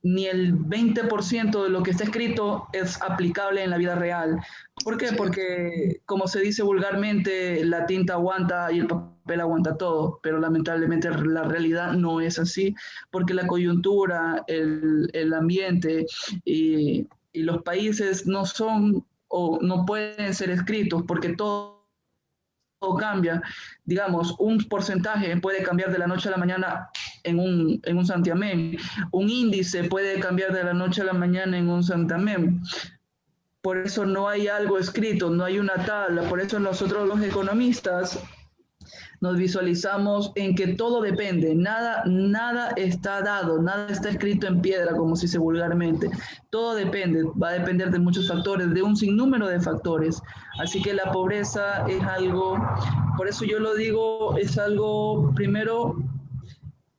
ni el 20% de lo que está escrito es aplicable en la vida real. ¿Por qué? Porque, como se dice vulgarmente, la tinta aguanta y el papel aguanta todo, pero lamentablemente la realidad no es así, porque la coyuntura, el ambiente y los países no son o no pueden ser escritos, porque todo cambia. Digamos, un porcentaje puede cambiar de la noche a la mañana en un santiamén. Un índice puede cambiar de la noche a la mañana en un santiamén. Por eso no hay algo escrito, no hay una tabla. Por eso nosotros los economistas nos visualizamos en que todo depende, nada está dado, nada está escrito en piedra, como se dice vulgarmente. Todo depende, va a depender de muchos factores, de un sinnúmero de factores. Así que la pobreza es algo, por eso yo lo digo, es algo primero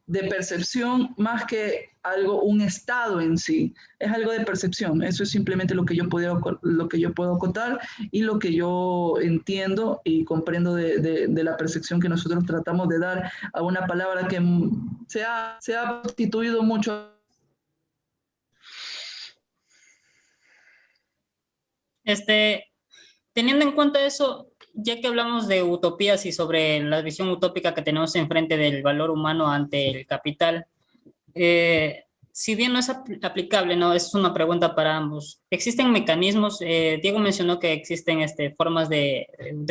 de percepción más que algo, un estado en sí. Es algo de percepción. Eso es simplemente lo que yo puedo acotar y lo que yo entiendo y comprendo de la percepción que nosotros tratamos de dar a una palabra que se ha prostituido mucho. Teniendo en cuenta eso, ya que hablamos de utopías y sobre la visión utópica que tenemos enfrente del valor humano ante el capital, si bien no es aplicable, ¿no? Es una pregunta para ambos. ¿Existen mecanismos? Diego mencionó que existen formas de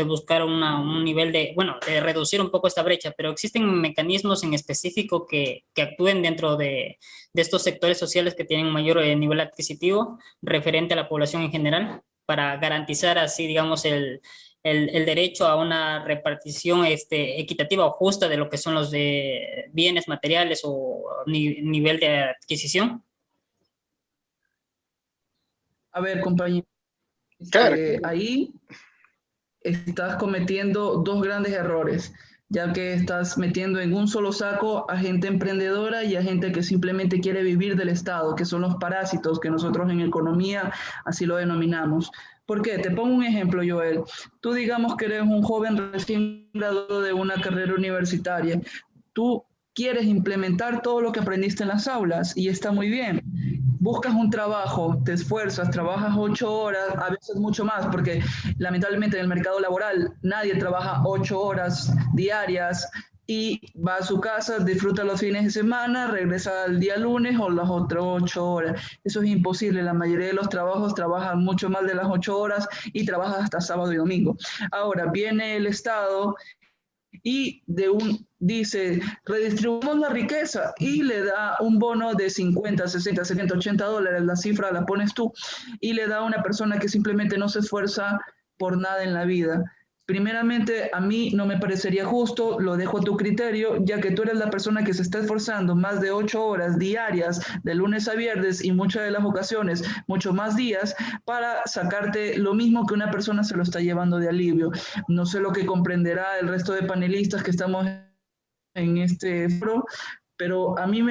buscar un nivel de reducir un poco esta brecha, pero ¿existen mecanismos en específico que actúen dentro de estos sectores sociales que tienen un mayor nivel adquisitivo referente a la población en general, para garantizar así, digamos, el derecho a una repartición equitativa o justa de lo que son los bienes materiales o nivel de adquisición? A ver, compañero, Claro. ahí estás cometiendo dos grandes errores, ya que estás metiendo en un solo saco a gente emprendedora y a gente que simplemente quiere vivir del Estado, que son los parásitos, que nosotros en economía así lo denominamos. ¿Por qué? Te pongo un ejemplo, Joel. Tú digamos que eres un joven recién graduado de una carrera universitaria. Tú quieres implementar todo lo que aprendiste en las aulas y está muy bien. Buscas un trabajo, te esfuerzas, trabajas 8 horas, a veces mucho más, porque lamentablemente en el mercado laboral nadie trabaja 8 horas diarias y va a su casa, disfruta los fines de semana, regresa el día lunes o las otras 8 horas. Eso es imposible. La mayoría de los trabajos trabajan mucho más de las 8 horas y trabajan hasta sábado y domingo. Ahora viene el Estado y dice, redistribuimos la riqueza y le da un bono de 50, 60, 70, 80 dólares, la cifra la pones tú, y le da a una persona que simplemente no se esfuerza por nada en la vida. Primeramente, a mí no me parecería justo, lo dejo a tu criterio, ya que tú eres la persona que se está esforzando más de 8 horas diarias, de lunes a viernes y muchas de las ocasiones, mucho más días, para sacarte lo mismo que una persona se lo está llevando de alivio. No sé lo que comprenderá el resto de panelistas que estamos en este foro, pero a mí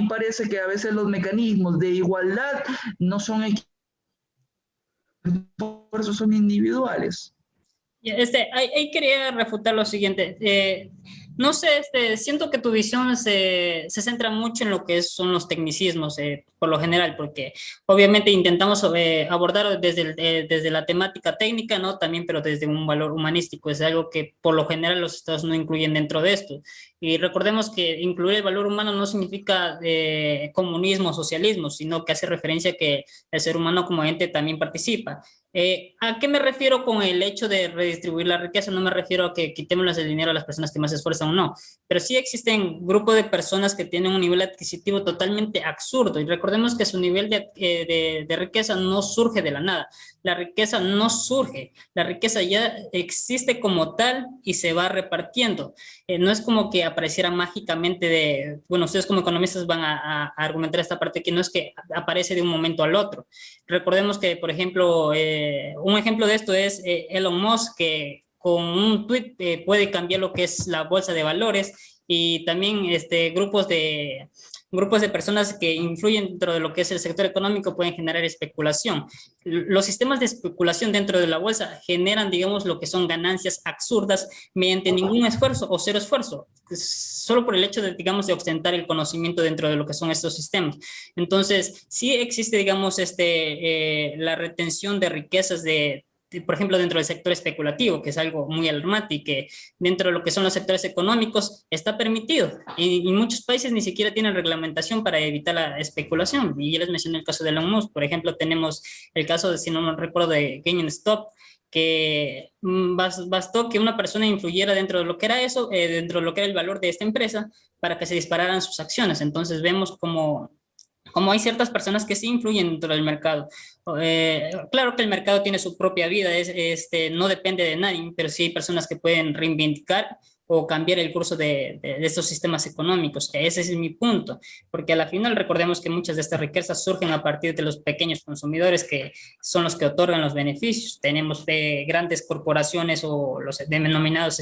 parece que a veces los mecanismos de igualdad no son por eso son individuales. Ahí quería refutar lo siguiente. No sé, siento que tu visión se centra mucho en lo que son los tecnicismos, por lo general, porque obviamente intentamos abordar desde la temática técnica, ¿no? También, pero desde un valor humanístico. Es algo que por lo general los estados no incluyen dentro de esto. Y recordemos que incluir el valor humano no significa comunismo o socialismo, sino que hace referencia a que el ser humano como ente también participa. ¿A qué me refiero con el hecho de redistribuir la riqueza? No me refiero a que quitemos el dinero a las personas que más se esfuerzan o no, pero sí existen grupos de personas que tienen un nivel adquisitivo totalmente absurdo y recordemos que su nivel de riqueza no surge de la nada. La riqueza no surge, la riqueza ya existe como tal y se va repartiendo. No es como que apareciera mágicamente bueno, ustedes como economistas van a argumentar esta parte que no es que aparece de un momento al otro. Recordemos que, por ejemplo, un ejemplo de esto es Elon Musk, que con un tweet puede cambiar lo que es la bolsa de valores y también grupos de personas que influyen dentro de lo que es el sector económico pueden generar especulación. Los sistemas de especulación dentro de la bolsa generan, digamos, lo que son ganancias absurdas mediante ningún esfuerzo o cero esfuerzo, solo por el hecho de, digamos, de ostentar el conocimiento dentro de lo que son estos sistemas. Entonces, sí existe, digamos, la retención de riquezas por ejemplo, dentro del sector especulativo, que es algo muy alarmante y que dentro de lo que son los sectores económicos está permitido. Y muchos países ni siquiera tienen reglamentación para evitar la especulación. Y ya les mencioné el caso de Elon Musk. Por ejemplo, tenemos el caso de, si no me recuerdo, de GameStop, que bastó que una persona influyera dentro de lo que era eso, dentro de lo que era el valor de esta empresa, para que se dispararan sus acciones. Entonces vemos como hay ciertas personas que sí influyen dentro del mercado. Claro que el mercado tiene su propia vida, no depende de nadie, pero sí hay personas que pueden reivindicar o cambiar el curso de estos sistemas económicos. Ese es mi punto, porque a la final recordemos que muchas de estas riquezas surgen a partir de los pequeños consumidores que son los que otorgan los beneficios. Tenemos grandes corporaciones o los denominados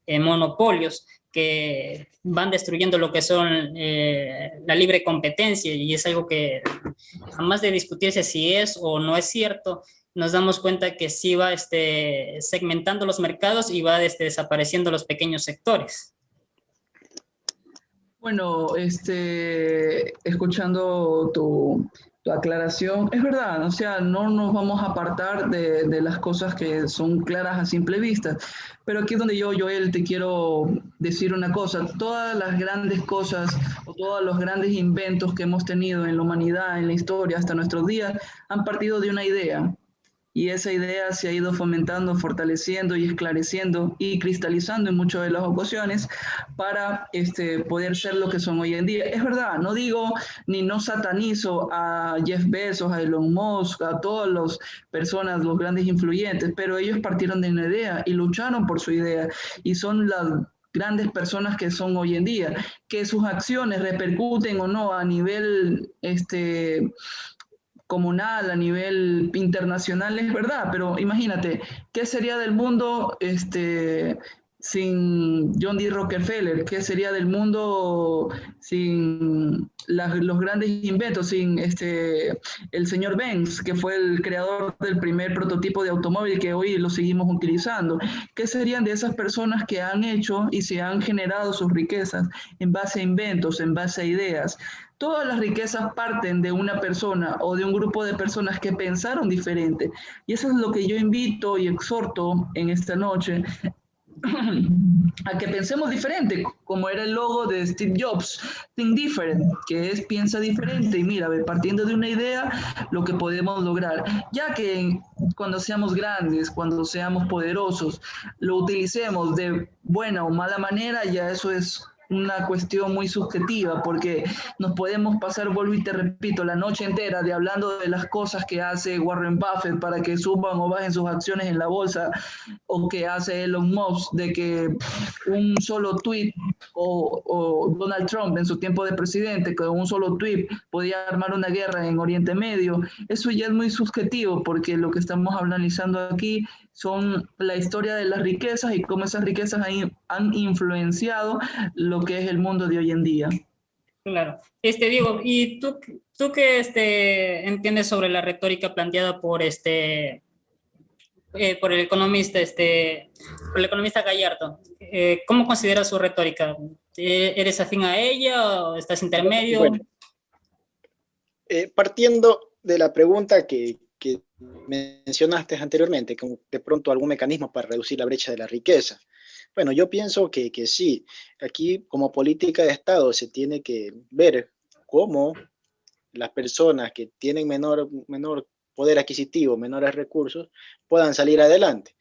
monopolios que van destruyendo lo que son la libre competencia y es algo que jamás de discutirse si es o no es cierto, nos damos cuenta que sí va segmentando los mercados y va desapareciendo los pequeños sectores. Bueno, escuchando tu aclaración, es verdad, o sea, no nos vamos a apartar de las cosas que son claras a simple vista, pero aquí es donde yo, Joel, te quiero decir una cosa, todas las grandes cosas o todos los grandes inventos que hemos tenido en la humanidad, en la historia, hasta nuestros días, han partido de una idea. Y esa idea se ha ido fomentando, fortaleciendo y esclareciendo y cristalizando en muchas de las ocasiones para poder ser lo que son hoy en día. Es verdad, no digo ni no satanizo a Jeff Bezos, a Elon Musk, a todas las personas, los grandes influyentes, pero ellos partieron de una idea y lucharon por su idea y son las grandes personas que son hoy en día. Que sus acciones repercuten o no a nivel comunal, a nivel internacional, es verdad, pero imagínate, ¿qué sería del mundo sin John D. Rockefeller? ¿Qué sería del mundo sin los grandes inventos, sin el señor Benz, que fue el creador del primer prototipo de automóvil que hoy lo seguimos utilizando? ¿Qué serían de esas personas que han hecho y se han generado sus riquezas en base a inventos, en base a ideas? Todas las riquezas parten de una persona o de un grupo de personas que pensaron diferente. Y eso es lo que yo invito y exhorto en esta noche, a que pensemos diferente, como era el logo de Steve Jobs, Think Different, que es piensa diferente y mira, partiendo de una idea, lo que podemos lograr, ya que cuando seamos grandes, cuando seamos poderosos, lo utilicemos de buena o mala manera, ya eso es una cuestión muy subjetiva, porque nos podemos pasar, vuelvo y te repito, la noche entera de hablando de las cosas que hace Warren Buffett para que suban o bajen sus acciones en la bolsa, o que hace Elon Musk de que un solo tweet, o Donald Trump en su tiempo de presidente, que un solo tweet podía armar una guerra en Oriente Medio. Eso ya es muy subjetivo, porque lo que estamos analizando aquí son la historia de las riquezas y cómo esas riquezas han influenciado lo que es el mundo de hoy en día. Claro. Diego, ¿y tú qué entiendes sobre la retórica planteada por por el economista Gallardo? ¿Cómo consideras su retórica? ¿Eres afín a ella o estás intermedio? Bueno, partiendo de la pregunta que mencionaste anteriormente, como de pronto algún mecanismo para reducir la brecha de la riqueza. Bueno, yo pienso que sí. Aquí, como política de Estado, se tiene que ver cómo las personas que tienen menor poder adquisitivo, menores recursos, puedan salir adelante.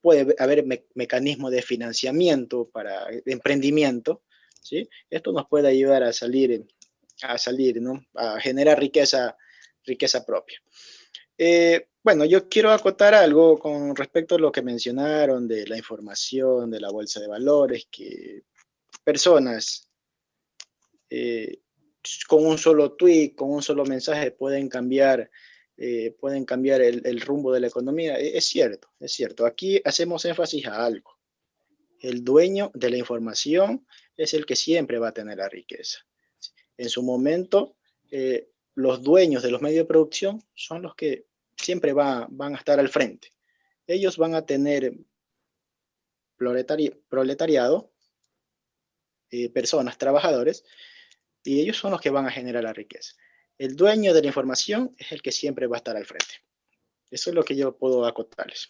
Puede haber mecanismos de financiamiento para emprendimiento, ¿sí? Esto nos puede ayudar a salir, ¿no? A generar riqueza propia. Bueno, yo quiero acotar algo con respecto a lo que mencionaron de la información, de la bolsa de valores, que personas eh, con un solo tweet, con un solo mensaje pueden cambiar el rumbo de la economía. Es cierto, es cierto. Aquí hacemos énfasis a algo. El dueño de la información es el que siempre va a tener la riqueza. En su momento, los dueños de los medios de producción son los que siempre van a estar al frente. Ellos van a tener proletariado, personas, trabajadores, y ellos son los que van a generar la riqueza. El dueño de la información es el que siempre va a estar al frente. Eso es lo que yo puedo acotarles.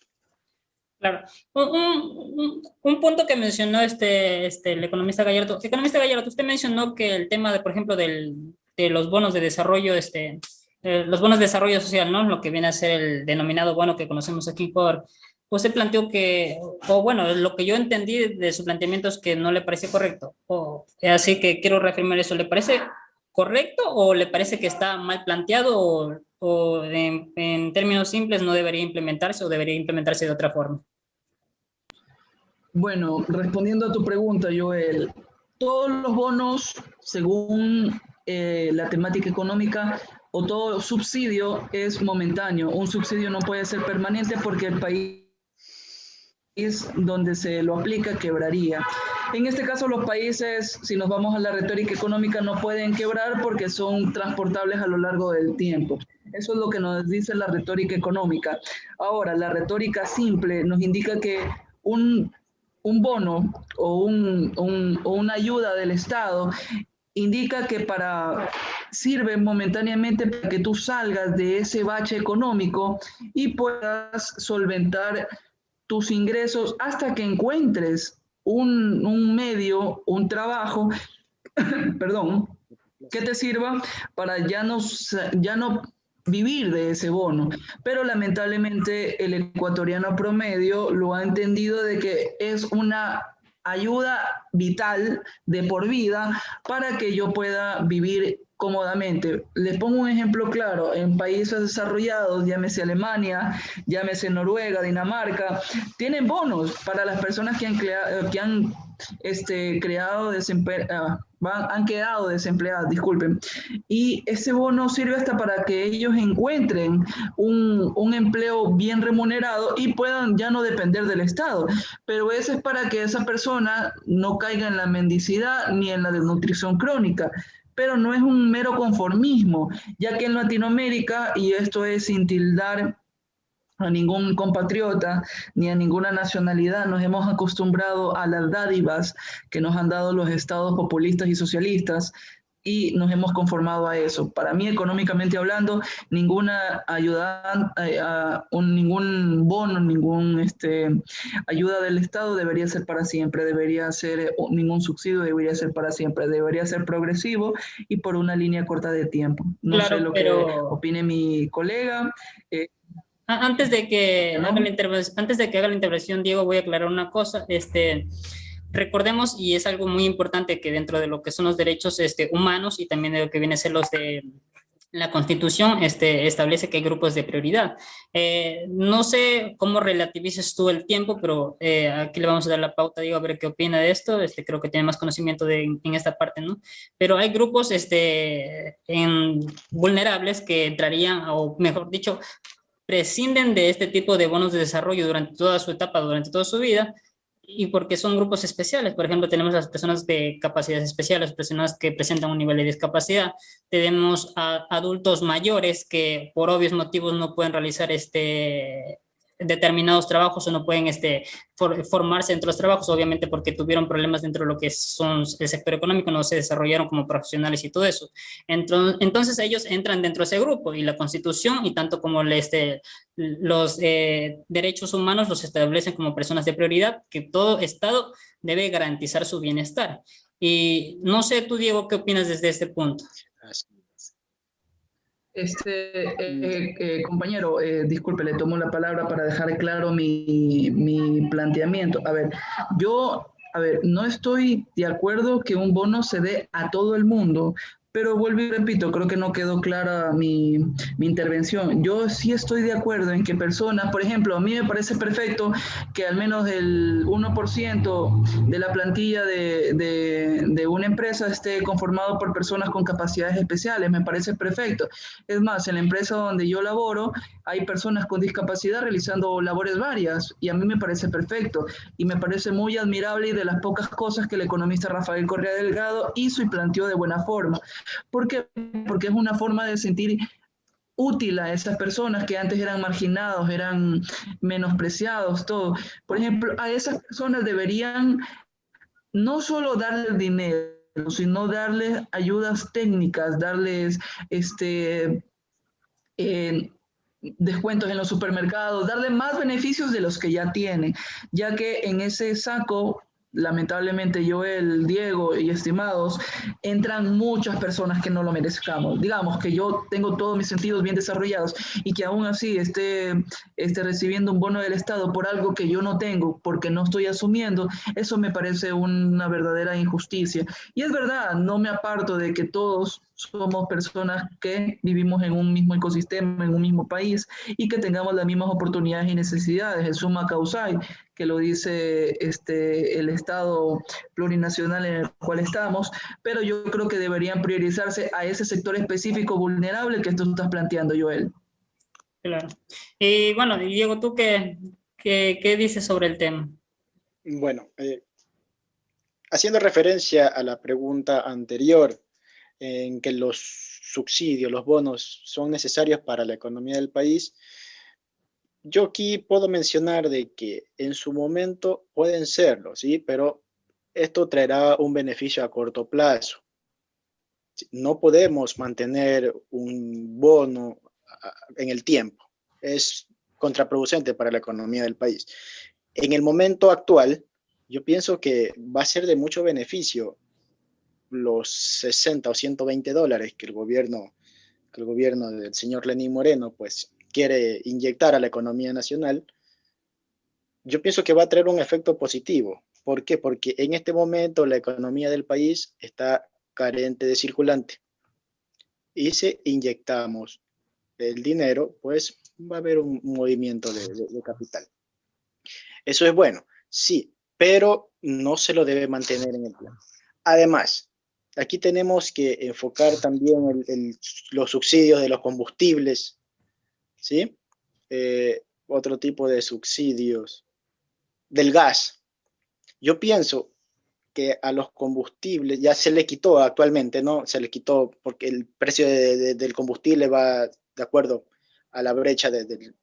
Claro. Un punto que mencionó el economista Gallardo. Economista Gallardo, usted mencionó que el tema de, por ejemplo, de los bonos de desarrollo, los bonos de desarrollo social, ¿no? Lo que viene a ser el denominado bono que conocemos aquí por, usted planteó que, o bueno, lo que yo entendí de su planteamiento es que no le parece correcto. Así que quiero reafirmar eso. ¿Le parece correcto o le parece que está mal planteado o en términos simples no debería implementarse o debería implementarse de otra forma? Bueno, respondiendo a tu pregunta, Joel, todos los bonos, según la temática económica, o todo subsidio es momentáneo. Un subsidio no puede ser permanente porque el país donde se lo aplica quebraría. En este caso, los países, si nos vamos a la retórica económica, no pueden quebrar porque son transportables a lo largo del tiempo. Eso es lo que nos dice la retórica económica. Ahora, la retórica simple nos indica que un bono o una ayuda del Estado indica que sirve momentáneamente para que tú salgas de ese bache económico y puedas solventar tus ingresos hasta que encuentres un medio, un trabajo, perdón, que te sirva para ya no vivir de ese bono. Pero lamentablemente el ecuatoriano promedio lo ha entendido de que es una ayuda vital de por vida para que yo pueda vivir cómodamente. Les pongo un ejemplo claro. En países desarrollados, llámese Alemania, llámese Noruega, Dinamarca, tienen bonos para las personas que han quedado desempleadas, disculpen. Y ese bono sirve hasta para que ellos encuentren un empleo bien remunerado y puedan ya no depender del Estado. Pero eso es para que esa persona no caiga en la mendicidad ni en la desnutrición crónica. Pero no es un mero conformismo, ya que en Latinoamérica, y esto es sin tildar a ningún compatriota ni a ninguna nacionalidad, nos hemos acostumbrado a las dádivas que nos han dado los estados populistas y socialistas y nos hemos conformado a eso. Para mí, económicamente hablando, ninguna ayuda, ningún bono, ningún ayuda del Estado debería ser para siempre, debería ser ningún subsidio debería ser para siempre, debería ser progresivo y por una línea corta de tiempo. No Claro, sé lo que opine mi colega. Antes de que haga la intervención, Diego, voy a aclarar una cosa. Recordemos, y es algo muy importante, que dentro de lo que son los derechos humanos y también de lo que viene a ser los de la Constitución, establece que hay grupos de prioridad. No sé cómo relativizas tú el tiempo, pero aquí le vamos a dar la pauta, Diego, a ver qué opina de esto. Creo que tiene más conocimiento en esta parte, ¿no? Pero hay grupos vulnerables que entrarían, o mejor dicho, prescinden de este tipo de bonos de desarrollo durante toda su etapa, durante toda su vida, y porque son grupos especiales. Por ejemplo, tenemos las personas de capacidades especiales, personas que presentan un nivel de discapacidad, tenemos a adultos mayores que por obvios motivos no pueden realizar determinados trabajos o no pueden formarse dentro de los trabajos, obviamente porque tuvieron problemas dentro de lo que son el sector económico, no se desarrollaron como profesionales y todo eso. Entonces ellos entran dentro de ese grupo y la Constitución y tanto como los derechos humanos los establecen como personas de prioridad, que todo Estado debe garantizar su bienestar. Y no sé tú, Diego, ¿qué opinas desde este punto? Así es. Compañero, disculpe, le tomo la palabra para dejar claro mi planteamiento. A ver, no estoy de acuerdo que un bono se dé a todo el mundo, pero vuelvo y repito, creo que no quedó clara mi intervención. Yo sí estoy de acuerdo en que personas, por ejemplo, a mí me parece perfecto que al menos el 1% de la plantilla de una empresa esté conformado por personas con capacidades especiales, me parece perfecto. Es más, en la empresa donde yo laboro hay personas con discapacidad realizando labores varias y a mí me parece perfecto y me parece muy admirable y de las pocas cosas que el economista Rafael Correa Delgado hizo y planteó de buena forma. ¿Por qué? Porque es una forma de sentir útil a esas personas que antes eran marginados, eran menospreciados, todo. Por ejemplo, a esas personas deberían no solo darles dinero, sino darles ayudas técnicas, darles eh, descuentos en los supermercados, darle más beneficios de los que ya tienen, ya que en ese saco, lamentablemente Joel, Diego y estimados, entran muchas personas que no lo merezcamos. Digamos que yo tengo todos mis sentidos bien desarrollados y que aún así esté recibiendo un bono del Estado por algo que yo no tengo, porque no estoy asumiendo, eso me parece una verdadera injusticia. Y es verdad, no me aparto de que todos somos personas que vivimos en un mismo ecosistema, en un mismo país y que tengamos las mismas oportunidades y necesidades, el summa causae, que lo dice el Estado plurinacional en el cual estamos, pero yo creo que deberían priorizarse a ese sector específico vulnerable que tú estás planteando, Joel. Claro. Y bueno, Diego, ¿tú qué dices sobre el tema? Bueno, haciendo referencia a la pregunta anterior, en que los subsidios, los bonos son necesarios para la economía del país, yo aquí puedo mencionar de que en su momento pueden serlo, ¿sí? Pero esto traerá un beneficio a corto plazo. No podemos mantener un bono en el tiempo. Es contraproducente para la economía del país. En el momento actual, yo pienso que va a ser de mucho beneficio los 60 o $120 que el gobierno del señor Lenín Moreno pues quiere inyectar a la economía nacional. Yo pienso que va a traer un efecto positivo. ¿Por qué? Porque en este momento la economía del país está carente de circulante y si inyectamos el dinero, pues va a haber un movimiento de capital. Eso es bueno, sí, pero no se lo debe mantener en el plan. Además, aquí tenemos que enfocar también los subsidios de los combustibles, ¿sí? Otro tipo de subsidios del gas. Yo pienso que a los combustibles ya se le quitó actualmente, ¿no? Se le quitó porque el precio del combustible va de acuerdo a la brecha de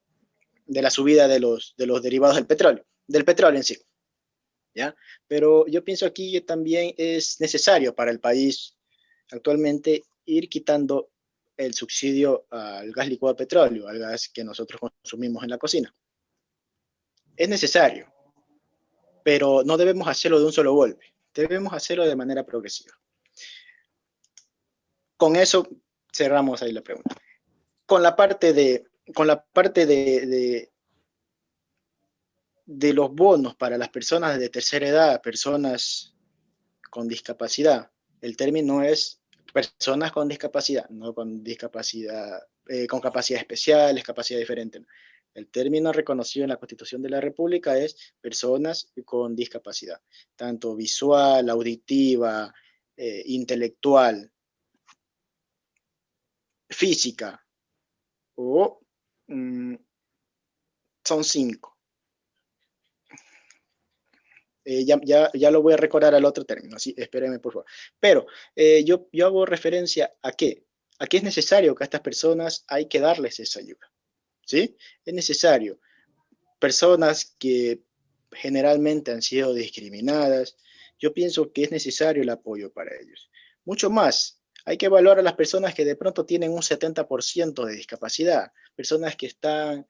la subida de los derivados del petróleo en sí, ¿ya? Pero yo pienso aquí que también es necesario para el país actualmente ir quitando el subsidio al gas licuado de petróleo, al gas que nosotros consumimos en la cocina. Es necesario, pero no debemos hacerlo de un solo golpe, debemos hacerlo de manera progresiva. Con eso cerramos ahí la pregunta. Con la parte de los bonos para las personas de tercera edad, personas con discapacidad, el término es personas con discapacidad, no con discapacidad, con capacidades especiales, capacidad diferente. El término reconocido en la Constitución de la República es personas con discapacidad, tanto visual, auditiva, intelectual, física, o son 5. Ya lo voy a recordar al otro término, así espérenme por favor. Pero yo hago referencia a qué es necesario que a estas personas hay que darles esa ayuda, ¿sí? Es necesario. personas que generalmente han sido discriminadas, yo pienso que es necesario el apoyo para ellos. Mucho más, hay que evaluar a las personas que de pronto tienen un 70% de discapacidad, personas que están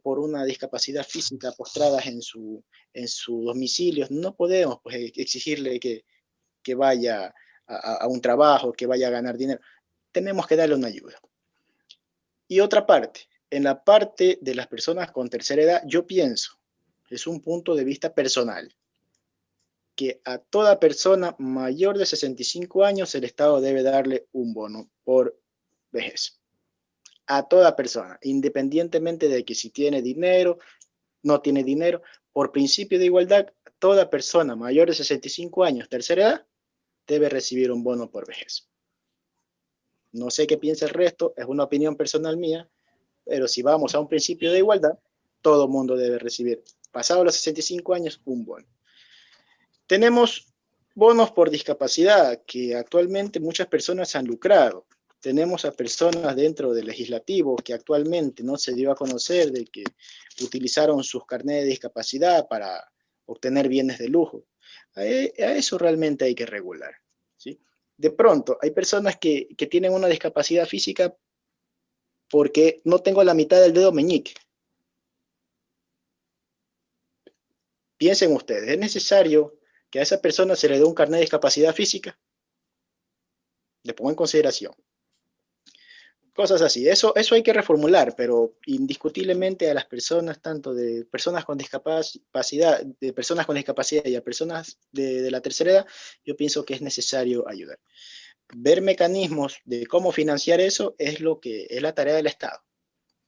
por una discapacidad física postradas en su domicilio. No podemos pues, exigirle que vaya a un trabajo, que vaya a ganar dinero. Tenemos que darle una ayuda. Y otra parte, en la parte de las personas con tercera edad, yo pienso, es un punto de vista personal, que a toda persona mayor de 65 años el Estado debe darle un bono por vejez. A toda persona, independientemente de que si tiene dinero, no tiene dinero, por principio de igualdad, toda persona mayor de 65 años, tercera edad, debe recibir un bono por vejez. No sé qué piensa el resto, es una opinión personal mía, pero si vamos a un principio de igualdad, todo mundo debe recibir, pasado los 65 años, un bono. Tenemos bonos por discapacidad, que actualmente muchas personas han lucrado. Tenemos a personas dentro del legislativo que actualmente no se dio a conocer de que utilizaron sus carnets de discapacidad para obtener bienes de lujo. A eso realmente hay que regular, ¿sí? De pronto, hay personas que tienen una discapacidad física porque no tengo la mitad del dedo meñique. Piensen ustedes, ¿es necesario que a esa persona se le dé un carnet de discapacidad física? Le pongo en consideración. Cosas así, eso hay que reformular, pero indiscutiblemente a las personas, tanto de personas con discapacidad, y a personas de la tercera edad, yo pienso que es necesario ayudar. Ver mecanismos de cómo financiar eso es lo que es la tarea del Estado,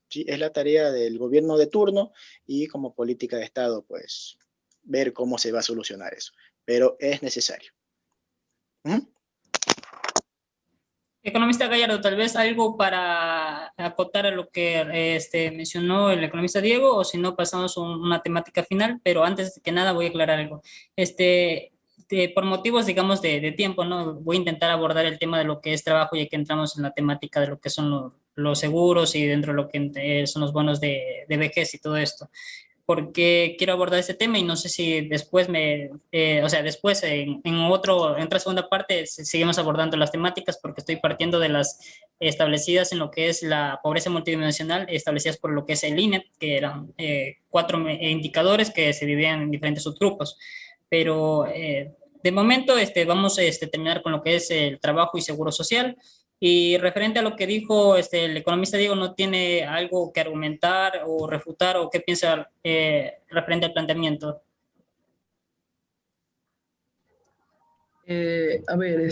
¿sí? Es la tarea del gobierno de turno y como política de Estado, pues, ver cómo se va a solucionar eso, pero es necesario. Economista Gallardo, tal vez algo para acotar a lo que mencionó el economista Diego, o si no pasamos a una temática final, pero antes que nada voy a aclarar algo. Por motivos, digamos, de tiempo, ¿no? Voy a intentar abordar el tema de lo que es trabajo, ya que entramos en la temática de lo que son los seguros y dentro de lo que son los bonos de vejez y todo esto, porque quiero abordar este tema y no sé si después después en otra segunda parte seguimos abordando las temáticas, porque estoy partiendo de las establecidas en lo que es la pobreza multidimensional, establecidas por lo que es el INE, que eran 4 indicadores que se dividían en diferentes subgrupos, pero de momento vamos a terminar con lo que es el trabajo y seguro social. Y referente a lo que dijo el economista Diego, ¿no tiene algo que argumentar o refutar, o qué piensa referente al planteamiento? A ver,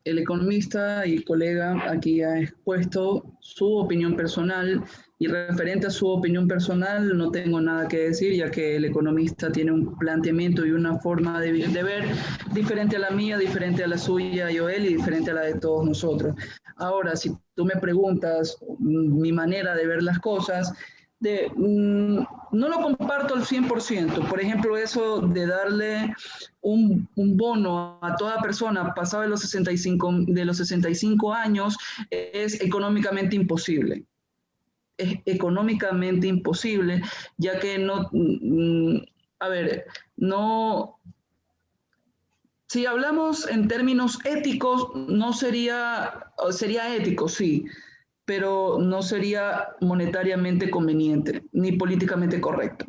el economista y colega aquí ha expuesto su opinión personal, y referente a su opinión personal no tengo nada que decir, ya que el economista tiene un planteamiento y una forma de ver diferente a la mía, diferente a la suya, Joel, y diferente a la de todos nosotros. Ahora, si tú me preguntas mi manera de ver las cosas, no lo comparto al 100%. Por ejemplo, eso de darle un bono a toda persona pasado de los 65 años es económicamente imposible. Es económicamente imposible, ya que si hablamos en términos éticos, sería ético, sí, pero no sería monetariamente conveniente ni políticamente correcto,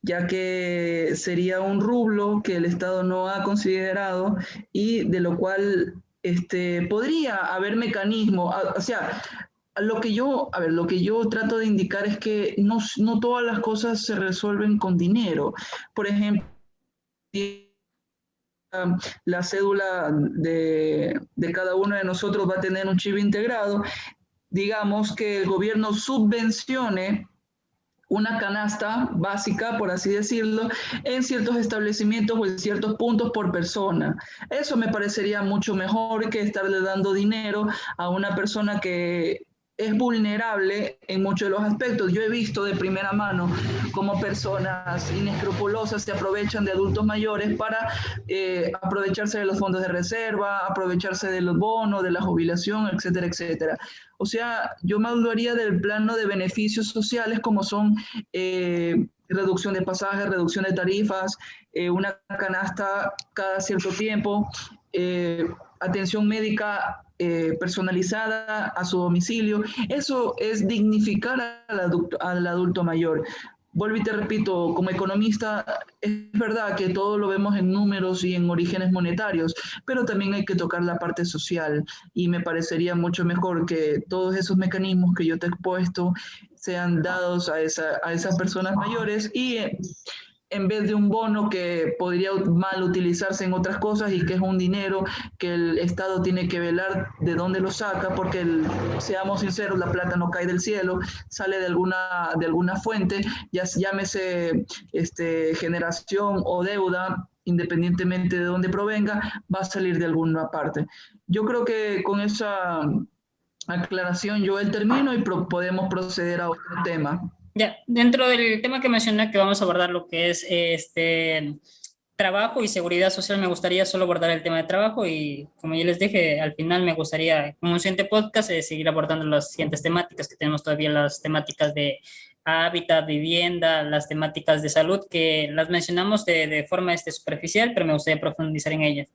ya que sería un rublo que el Estado no ha considerado y de lo cual podría haber mecanismos, lo que yo trato de indicar es que no todas las cosas se resuelven con dinero. Por ejemplo, la cédula de cada uno de nosotros va a tener un chip integrado. Digamos que el gobierno subvencione una canasta básica, por así decirlo, en ciertos establecimientos o en ciertos puntos por persona. Eso me parecería mucho mejor que estarle dando dinero a una persona que es vulnerable en muchos de los aspectos. Yo he visto de primera mano cómo personas inescrupulosas se aprovechan de adultos mayores para aprovecharse de los fondos de reserva, aprovecharse de los bonos, de la jubilación, etcétera, etcétera. O sea, yo me hablaría del plano de beneficios sociales como son reducción de pasajes, reducción de tarifas, una canasta cada cierto tiempo, atención médica personalizada a su domicilio. Eso es dignificar al adulto mayor. Vuelvo y te repito, como economista, es verdad que todo lo vemos en números y en orígenes monetarios, pero también hay que tocar la parte social y me parecería mucho mejor que todos esos mecanismos que yo te he expuesto sean dados a esas personas mayores y en vez de un bono que podría mal utilizarse en otras cosas y que es un dinero que el Estado tiene que velar de dónde lo saca, porque seamos sinceros, la plata no cae del cielo, sale de alguna fuente, ya llámese generación o deuda, independientemente de dónde provenga, va a salir de alguna parte. Yo creo que con esa aclaración, Joel, termino y podemos proceder a otro tema. Ya, dentro del tema que mencioné que vamos a abordar lo que es trabajo y seguridad social, me gustaría solo abordar el tema de trabajo y como ya les dije, al final me gustaría, como un siguiente podcast, seguir abordando las siguientes temáticas que tenemos todavía, las temáticas de hábitat, vivienda, las temáticas de salud, que las mencionamos de forma superficial, pero me gustaría profundizar en ellas.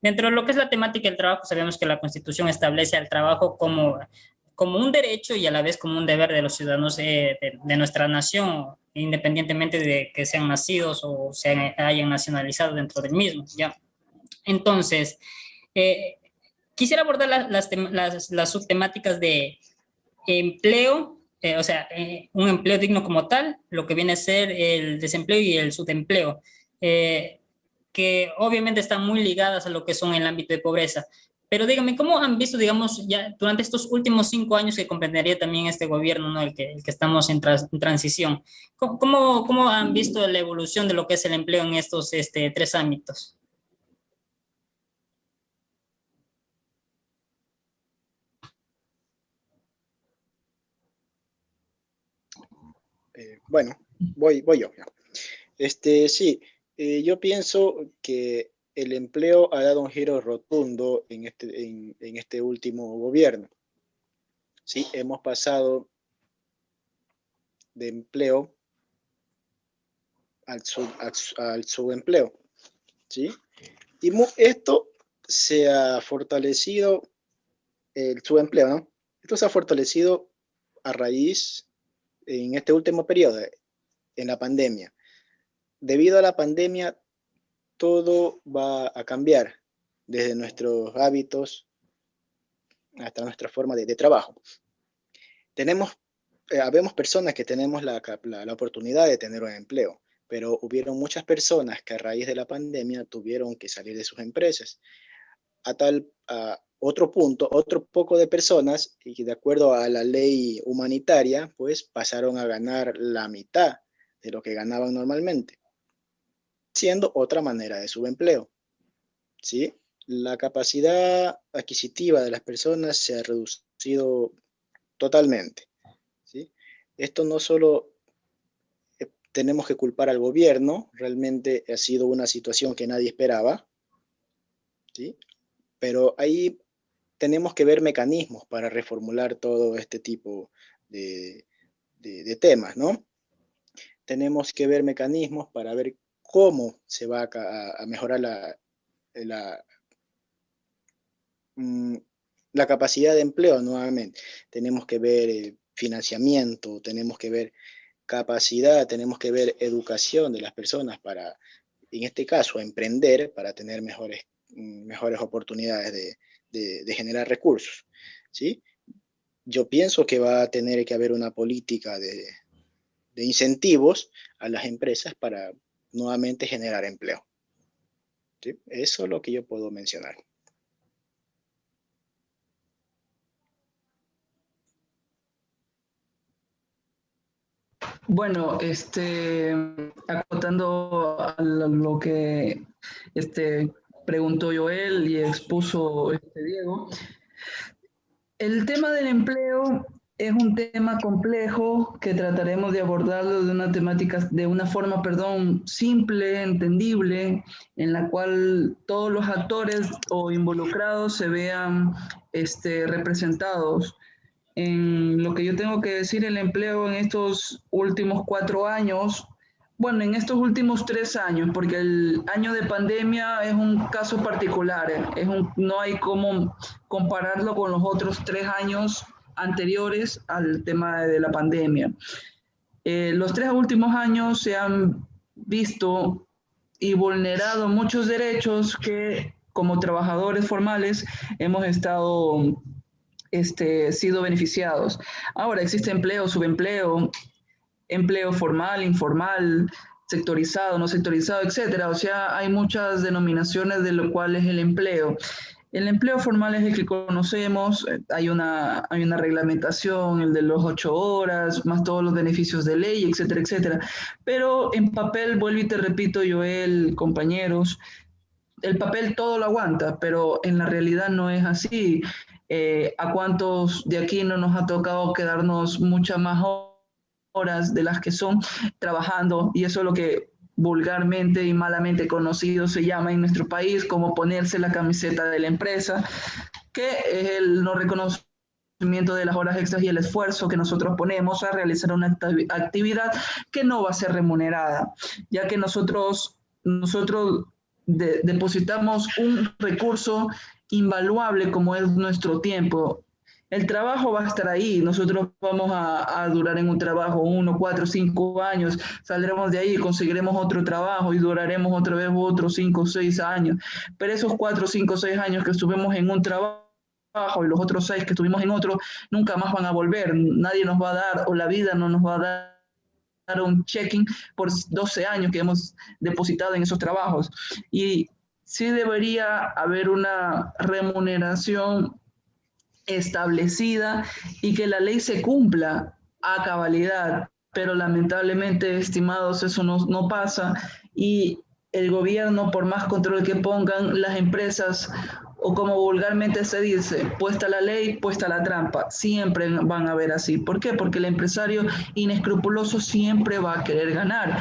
Dentro de lo que es la temática del trabajo, sabemos que la Constitución establece al trabajo como un derecho y a la vez como un deber de los ciudadanos de nuestra nación, independientemente de que sean nacidos o hayan nacionalizado dentro del mismo, ¿ya? Entonces, quisiera abordar las subtemáticas de empleo, o sea, un empleo digno como tal, lo que viene a ser el desempleo y el subempleo, que obviamente están muy ligadas a lo que son el ámbito de pobreza. Pero dígame, ¿cómo han visto, digamos, ya durante estos últimos 5 años que comprendería también este gobierno, ¿no? El que estamos en transición? ¿Cómo han visto la evolución de lo que es el empleo en estos 3 ámbitos? Bueno, voy yo. Sí, yo pienso que el empleo ha dado un giro rotundo en este último gobierno. Sí, hemos pasado de empleo al subempleo. ¿Sí? Y esto se ha fortalecido, el subempleo, ¿no? Esto se ha fortalecido a raíz, en este último periodo, en la pandemia. Debido a la pandemia, todo va a cambiar, desde nuestros hábitos hasta nuestra forma de trabajo. Habemos personas que tenemos la oportunidad de tener un empleo, pero hubieron muchas personas que a raíz de la pandemia tuvieron que salir de sus empresas. A otro punto, otro poco de personas, y de acuerdo a la ley humanitaria, pues pasaron a ganar la mitad de lo que ganaban normalmente, siendo otra manera de subempleo. ¿Sí? La capacidad adquisitiva de las personas se ha reducido totalmente. ¿Sí? Esto no solo tenemos que culpar al gobierno, realmente ha sido una situación que nadie esperaba, ¿sí? Pero ahí tenemos que ver mecanismos para reformular todo este tipo de temas, ¿no? Tenemos que ver mecanismos para ver cómo se va a mejorar la capacidad de empleo nuevamente. Tenemos que ver financiamiento, tenemos que ver capacidad, tenemos que ver educación de las personas para, en este caso, emprender, para tener mejores oportunidades de generar recursos, ¿sí? Yo pienso que va a tener que haber una política de incentivos a las empresas para nuevamente generar empleo, ¿sí? Eso es lo que yo puedo mencionar. Bueno, acotando a lo que preguntó Joel y expuso Diego, el tema del empleo Es un tema complejo que trataremos de abordarlo de una forma, perdón, simple, entendible, en la cual todos los actores o involucrados se vean representados. En lo que yo tengo que decir, el empleo en estos últimos 4 años, bueno, en estos últimos 3 años, porque el año de pandemia es un caso particular, no hay cómo compararlo con los otros 3 años anteriores al tema de la pandemia. Los 3 últimos años se han visto y vulnerado muchos derechos que como trabajadores formales hemos sido beneficiados. Ahora existe empleo, subempleo, empleo formal, informal, sectorizado, no sectorizado, etcétera. O sea, hay muchas denominaciones de lo cual es el empleo. El empleo formal es el que conocemos, hay una reglamentación, el de los 8 horas, más todos los beneficios de ley, etcétera, etcétera. Pero en papel, vuelvo y te repito, Joel, compañeros, el papel todo lo aguanta, pero en la realidad no es así. ¿A cuántos de aquí no nos ha tocado quedarnos muchas más horas de las que son trabajando? Y eso es lo que vulgarmente y malamente conocido se llama en nuestro país como ponerse la camiseta de la empresa, que es el no reconocimiento de las horas extras y el esfuerzo que nosotros ponemos a realizar una actividad que no va a ser remunerada, ya que nosotros depositamos un recurso invaluable como es nuestro tiempo. El trabajo va a estar ahí, nosotros vamos a durar en un trabajo 1, 4, 5 años, saldremos de ahí, conseguiremos otro trabajo y duraremos otra vez otros 5, 6 años, pero esos 4, 5, 6 años que estuvimos en un trabajo y los otros 6 que estuvimos en otro, nunca más van a volver, nadie nos va a dar, o la vida no nos va a dar un checking por 12 años que hemos depositado en esos trabajos. Y sí debería haber una remuneración establecida y que la ley se cumpla a cabalidad, pero lamentablemente, estimados, eso no pasa y el gobierno, por más control que pongan, las empresas, o como vulgarmente se dice, puesta la ley, puesta la trampa, siempre van a ver así. ¿Por qué? Porque el empresario inescrupuloso siempre va a querer ganar.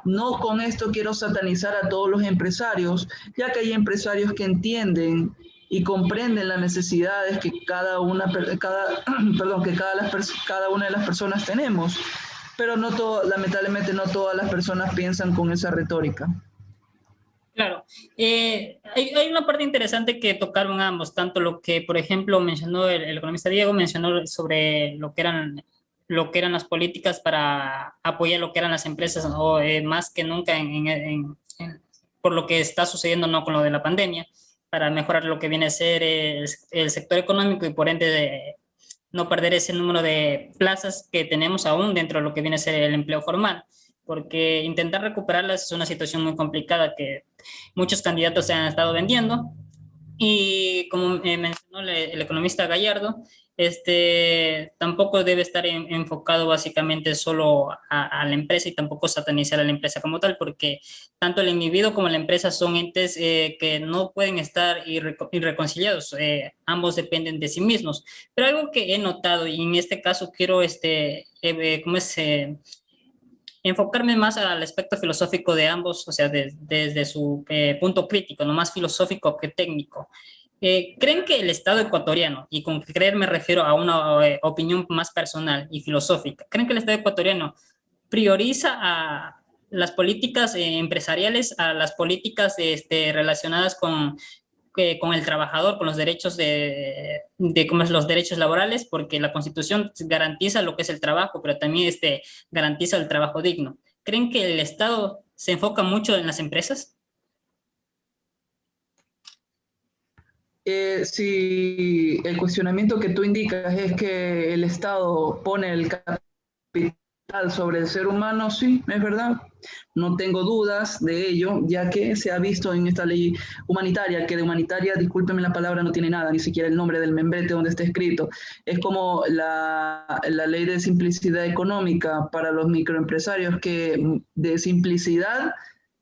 No con esto quiero satanizar a todos los empresarios, ya que hay empresarios que entienden y comprenden las necesidades que cada una de las personas tenemos, pero lamentablemente no todas las personas piensan con esa retórica. Claro, hay una parte interesante que tocaron ambos, tanto lo que, por ejemplo, mencionó el economista Diego, mencionó sobre lo que eran las políticas para apoyar lo que eran las empresas, o más que nunca por lo que está sucediendo, no, con lo de la pandemia, para mejorar lo que viene a ser el sector económico y por ende no perder ese número de plazas que tenemos aún dentro de lo que viene a ser el empleo formal, porque intentar recuperarlas es una situación muy complicada que muchos candidatos se han estado vendiendo. Y como mencionó el economista Gallardo, tampoco debe estar enfocado básicamente solo a la empresa y tampoco satanizar a la empresa como tal, porque tanto el individuo como la empresa son entes que no pueden estar irreconciliados, ambos dependen de sí mismos. Pero algo que he notado, y en este caso quiero enfocarme más al aspecto filosófico de ambos, o sea, desde su punto crítico, no más filosófico que técnico. ¿Creen que el Estado ecuatoriano, y con creer me refiero a una opinión más personal y filosófica, creen que el Estado ecuatoriano prioriza a las políticas empresariales, a las políticas relacionadas con el trabajador, con los derechos como es, los derechos laborales, porque la Constitución garantiza lo que es el trabajo, pero también garantiza el trabajo digno? ¿Creen que el Estado se enfoca mucho en las empresas? Si el cuestionamiento que tú indicas es que el Estado pone el capital sobre el ser humano, sí, es verdad. No tengo dudas de ello, ya que se ha visto en esta ley humanitaria, que de humanitaria, discúlpenme la palabra, no tiene nada, ni siquiera el nombre del membrete donde está escrito. Es como la ley de simplicidad económica para los microempresarios, que de simplicidad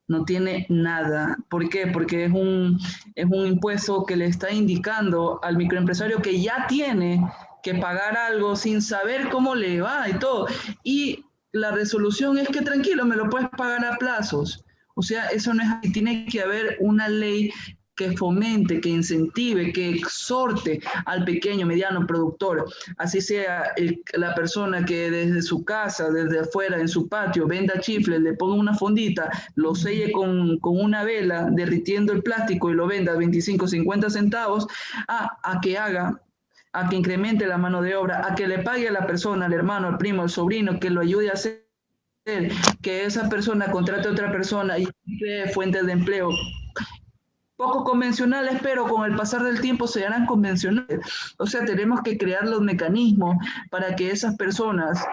no tiene nada. ¿Por qué? Porque es un impuesto que le está indicando al microempresario que ya tiene que pagar algo sin saber cómo le va y todo. Y la resolución es que tranquilo, me lo puedes pagar a plazos. O sea, eso no es así. Tiene que haber una ley que fomente, que incentive, que exhorte al pequeño, mediano productor, así sea la persona que desde su casa, desde afuera, en su patio, venda chifles, le ponga una fondita, lo selle con una vela, derritiendo el plástico y lo venda a 25, 50 centavos, a que haga, a que incremente la mano de obra, a que le pague a la persona, al hermano, al primo, al sobrino, que lo ayude a hacer, que esa persona contrate a otra persona y cree fuentes de empleo poco convencionales, pero con el pasar del tiempo se harán convencionales. O sea, tenemos que crear los mecanismos para que esas personas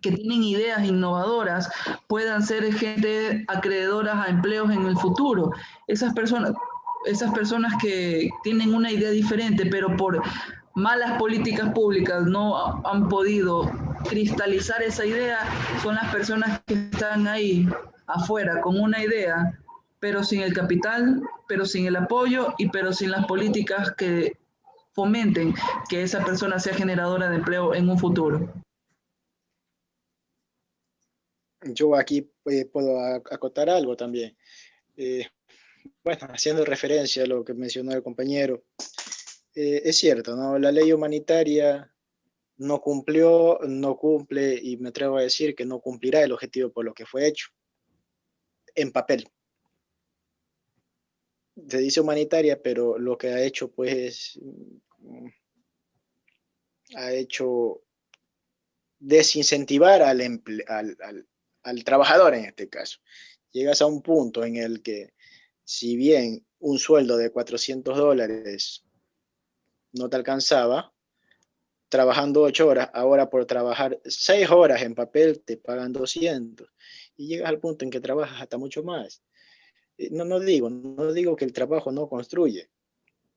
que tienen ideas innovadoras puedan ser gente acreedoras a empleos en el futuro. Esas personas que tienen una idea diferente, pero por malas políticas públicas no han podido cristalizar esa idea, son las personas que están ahí afuera con una idea, pero sin el capital, pero sin el apoyo pero sin las políticas que fomenten que esa persona sea generadora de empleo en un futuro. Yo aquí puedo acotar algo también. Bueno, haciendo referencia a lo que mencionó el compañero, es cierto, ¿no? La ley humanitaria no cumplió, no cumple, y me atrevo a decir que no cumplirá el objetivo por lo que fue hecho, en papel. Se dice humanitaria, pero lo que ha hecho, pues, ha hecho desincentivar al trabajador en este caso. Llegas a un punto en el que, si bien un sueldo de $400 no te alcanzaba, trabajando 8 horas, ahora por trabajar 6 horas en papel te pagan 200, y llegas al punto en que trabajas hasta mucho más. No digo que el trabajo no construye,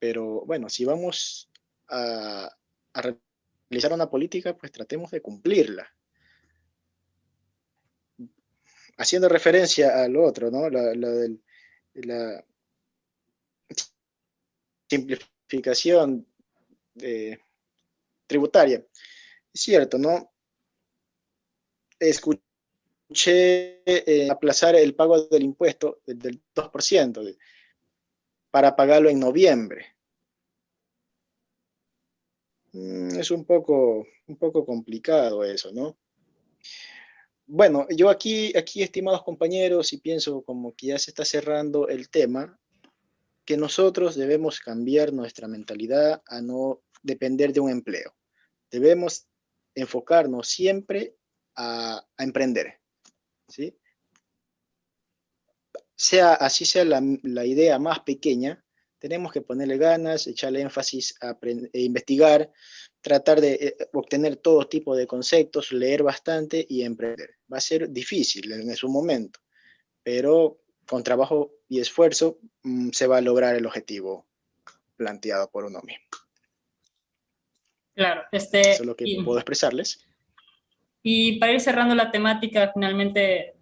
pero bueno, si vamos a realizar una política, pues tratemos de cumplirla. Haciendo referencia al otro, ¿no? La simplificación tributaria. Es cierto, ¿no? Escuché aplazar el pago del impuesto del 2% para pagarlo en noviembre. Es un poco complicado eso, ¿no? Bueno, yo aquí, estimados compañeros, y pienso como que ya se está cerrando el tema, que nosotros debemos cambiar nuestra mentalidad a no depender de un empleo. Debemos enfocarnos siempre a emprender, ¿sí? Así sea la idea más pequeña, tenemos que ponerle ganas, echarle énfasis a investigar, tratar de obtener todo tipo de conceptos, leer bastante y emprender. Va a ser difícil en su momento, pero con trabajo y esfuerzo se va a lograr el objetivo planteado por uno mismo. Claro, Eso es lo que puedo expresarles. Y para ir cerrando la temática, finalmente,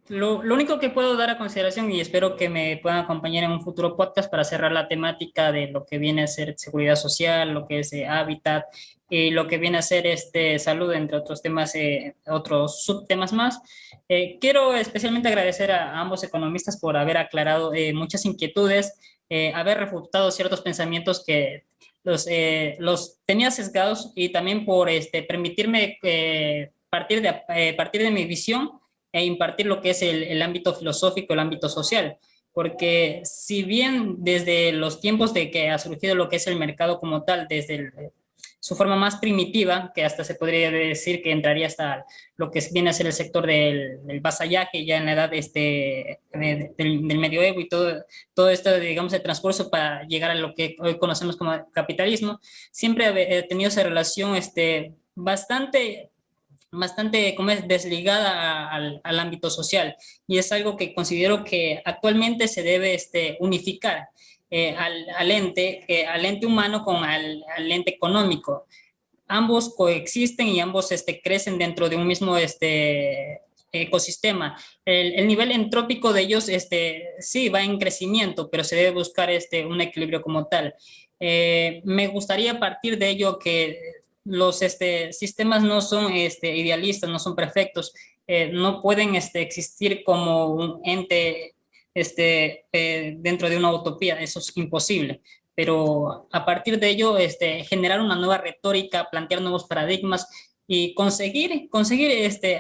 lo único que puedo dar a consideración, y espero que me puedan acompañar en un futuro podcast para cerrar la temática de lo que viene a ser seguridad social, lo que es hábitat, y lo que viene a ser salud, entre otros temas, otros subtemas más. Quiero especialmente agradecer a ambos economistas por haber aclarado muchas inquietudes, haber refutado ciertos pensamientos que los tenía sesgados, y también por permitirme partir de mi visión e impartir lo que es el ámbito filosófico, el ámbito social. Porque si bien desde los tiempos de que ha surgido lo que es el mercado como tal, desde su forma más primitiva, que hasta se podría decir que entraría hasta lo que viene a ser el sector del vasallaje, ya en la edad del medioevo, y todo esto, digamos, el transcurso para llegar a lo que hoy conocemos como capitalismo, siempre ha tenido esa relación bastante como es desligada al ámbito social, y es algo que considero que actualmente se debe unificar al ente humano con al ente económico. Ambos coexisten y ambos crecen dentro de un mismo ecosistema. El nivel entrópico de ellos sí va en crecimiento, pero se debe buscar un equilibrio como tal. Me gustaría partir de ello que los sistemas no son idealistas, no son perfectos, no pueden existir como un ente dentro de una utopía, eso es imposible. Pero a partir de ello, generar una nueva retórica, plantear nuevos paradigmas y conseguir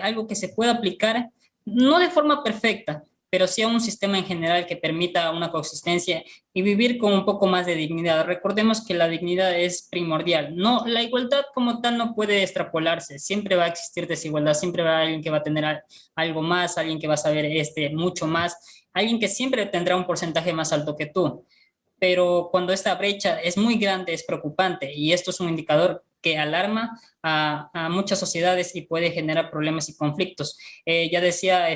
algo que se pueda aplicar, no de forma perfecta, pero sí a un sistema en general que permita una coexistencia y vivir con un poco más de dignidad. Recordemos que la dignidad es primordial. No, la igualdad como tal no puede extrapolarse. Siempre va a existir desigualdad, siempre va a haber alguien que va a tener algo más, alguien que va a saber mucho más, alguien que siempre tendrá un porcentaje más alto que tú. Pero cuando esta brecha es muy grande, es preocupante y esto es un indicador que alarma a muchas sociedades y puede generar problemas y conflictos. Ya decía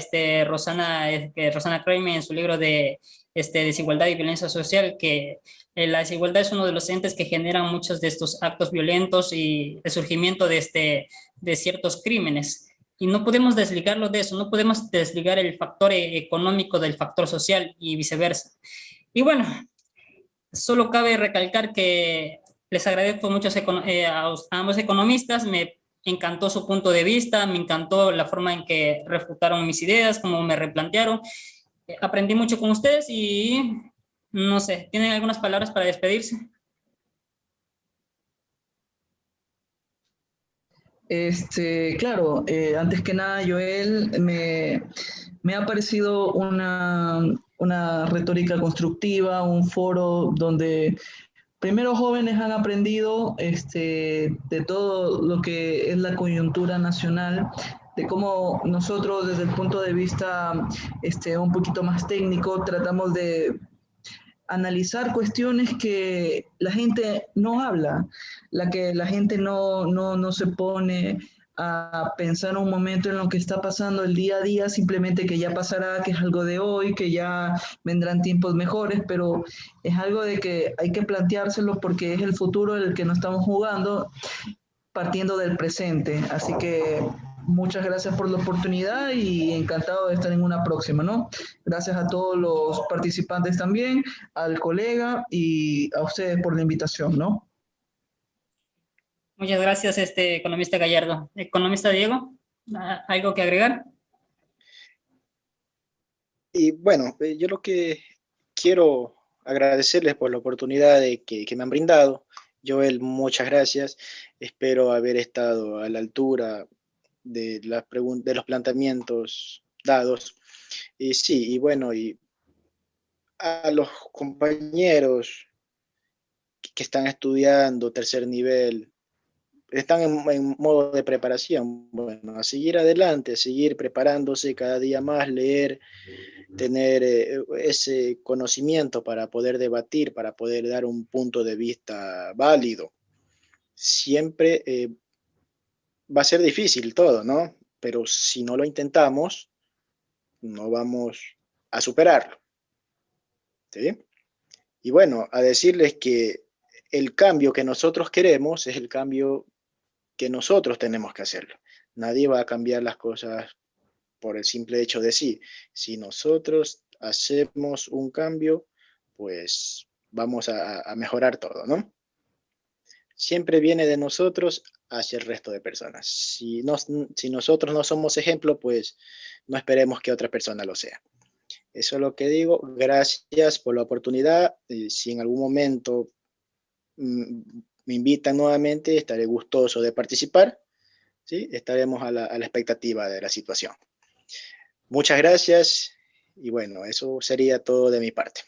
Rosana Kramer en su libro de Desigualdad y Violencia Social que la desigualdad es uno de los entes que generan muchos de estos actos violentos y el surgimiento de ciertos crímenes. Y no podemos desligarlo de eso, no podemos desligar el factor económico del factor social y viceversa. Y bueno, solo cabe recalcar que les agradezco mucho a ambos economistas, me encantó su punto de vista, me encantó la forma en que refutaron mis ideas, cómo me replantearon. Aprendí mucho con ustedes y no sé, ¿tienen algunas palabras para despedirse? Claro, antes que nada, Joel, me ha parecido una retórica constructiva, un foro donde primero jóvenes han aprendido de todo lo que es la coyuntura nacional, de cómo nosotros desde el punto de vista un poquito más técnico tratamos de analizar cuestiones que la gente no habla, la que la gente no se pone a pensar un momento en lo que está pasando el día a día, simplemente que ya pasará, que es algo de hoy, que ya vendrán tiempos mejores, pero es algo de que hay que planteárselo porque es el futuro el que nos estamos jugando partiendo del presente. Así que muchas gracias por la oportunidad y encantado de estar en una próxima, ¿no? Gracias a todos los participantes también, al colega y a ustedes por la invitación, ¿no? Muchas gracias, economista Gallardo. Economista Diego, ¿algo que agregar? Y bueno, yo lo que quiero agradecerles por la oportunidad que me han brindado. Joel, muchas gracias. Espero haber estado a la altura de de los planteamientos dados. Y sí, y bueno, y a los compañeros que están estudiando tercer nivel, están en modo de preparación. Bueno, a seguir adelante, a seguir preparándose cada día más, leer, tener ese conocimiento para poder debatir, para poder dar un punto de vista válido. Siempre va a ser difícil todo, ¿no? Pero si no lo intentamos, no vamos a superarlo, ¿sí? Y bueno, a decirles que el cambio que nosotros queremos es el cambio que nosotros tenemos que hacerlo. Nadie va a cambiar las cosas por el simple hecho de sí. Si nosotros hacemos un cambio, pues vamos a mejorar todo, ¿no? Siempre viene de nosotros hacia el resto de personas. Si nosotros no somos ejemplo, pues no esperemos que otra persona lo sea. Eso es lo que digo. Gracias por la oportunidad. Si en algún momento me invitan nuevamente, estaré gustoso de participar. ¿Sí? Estaremos a la expectativa de la situación. Muchas gracias y bueno, eso sería todo de mi parte.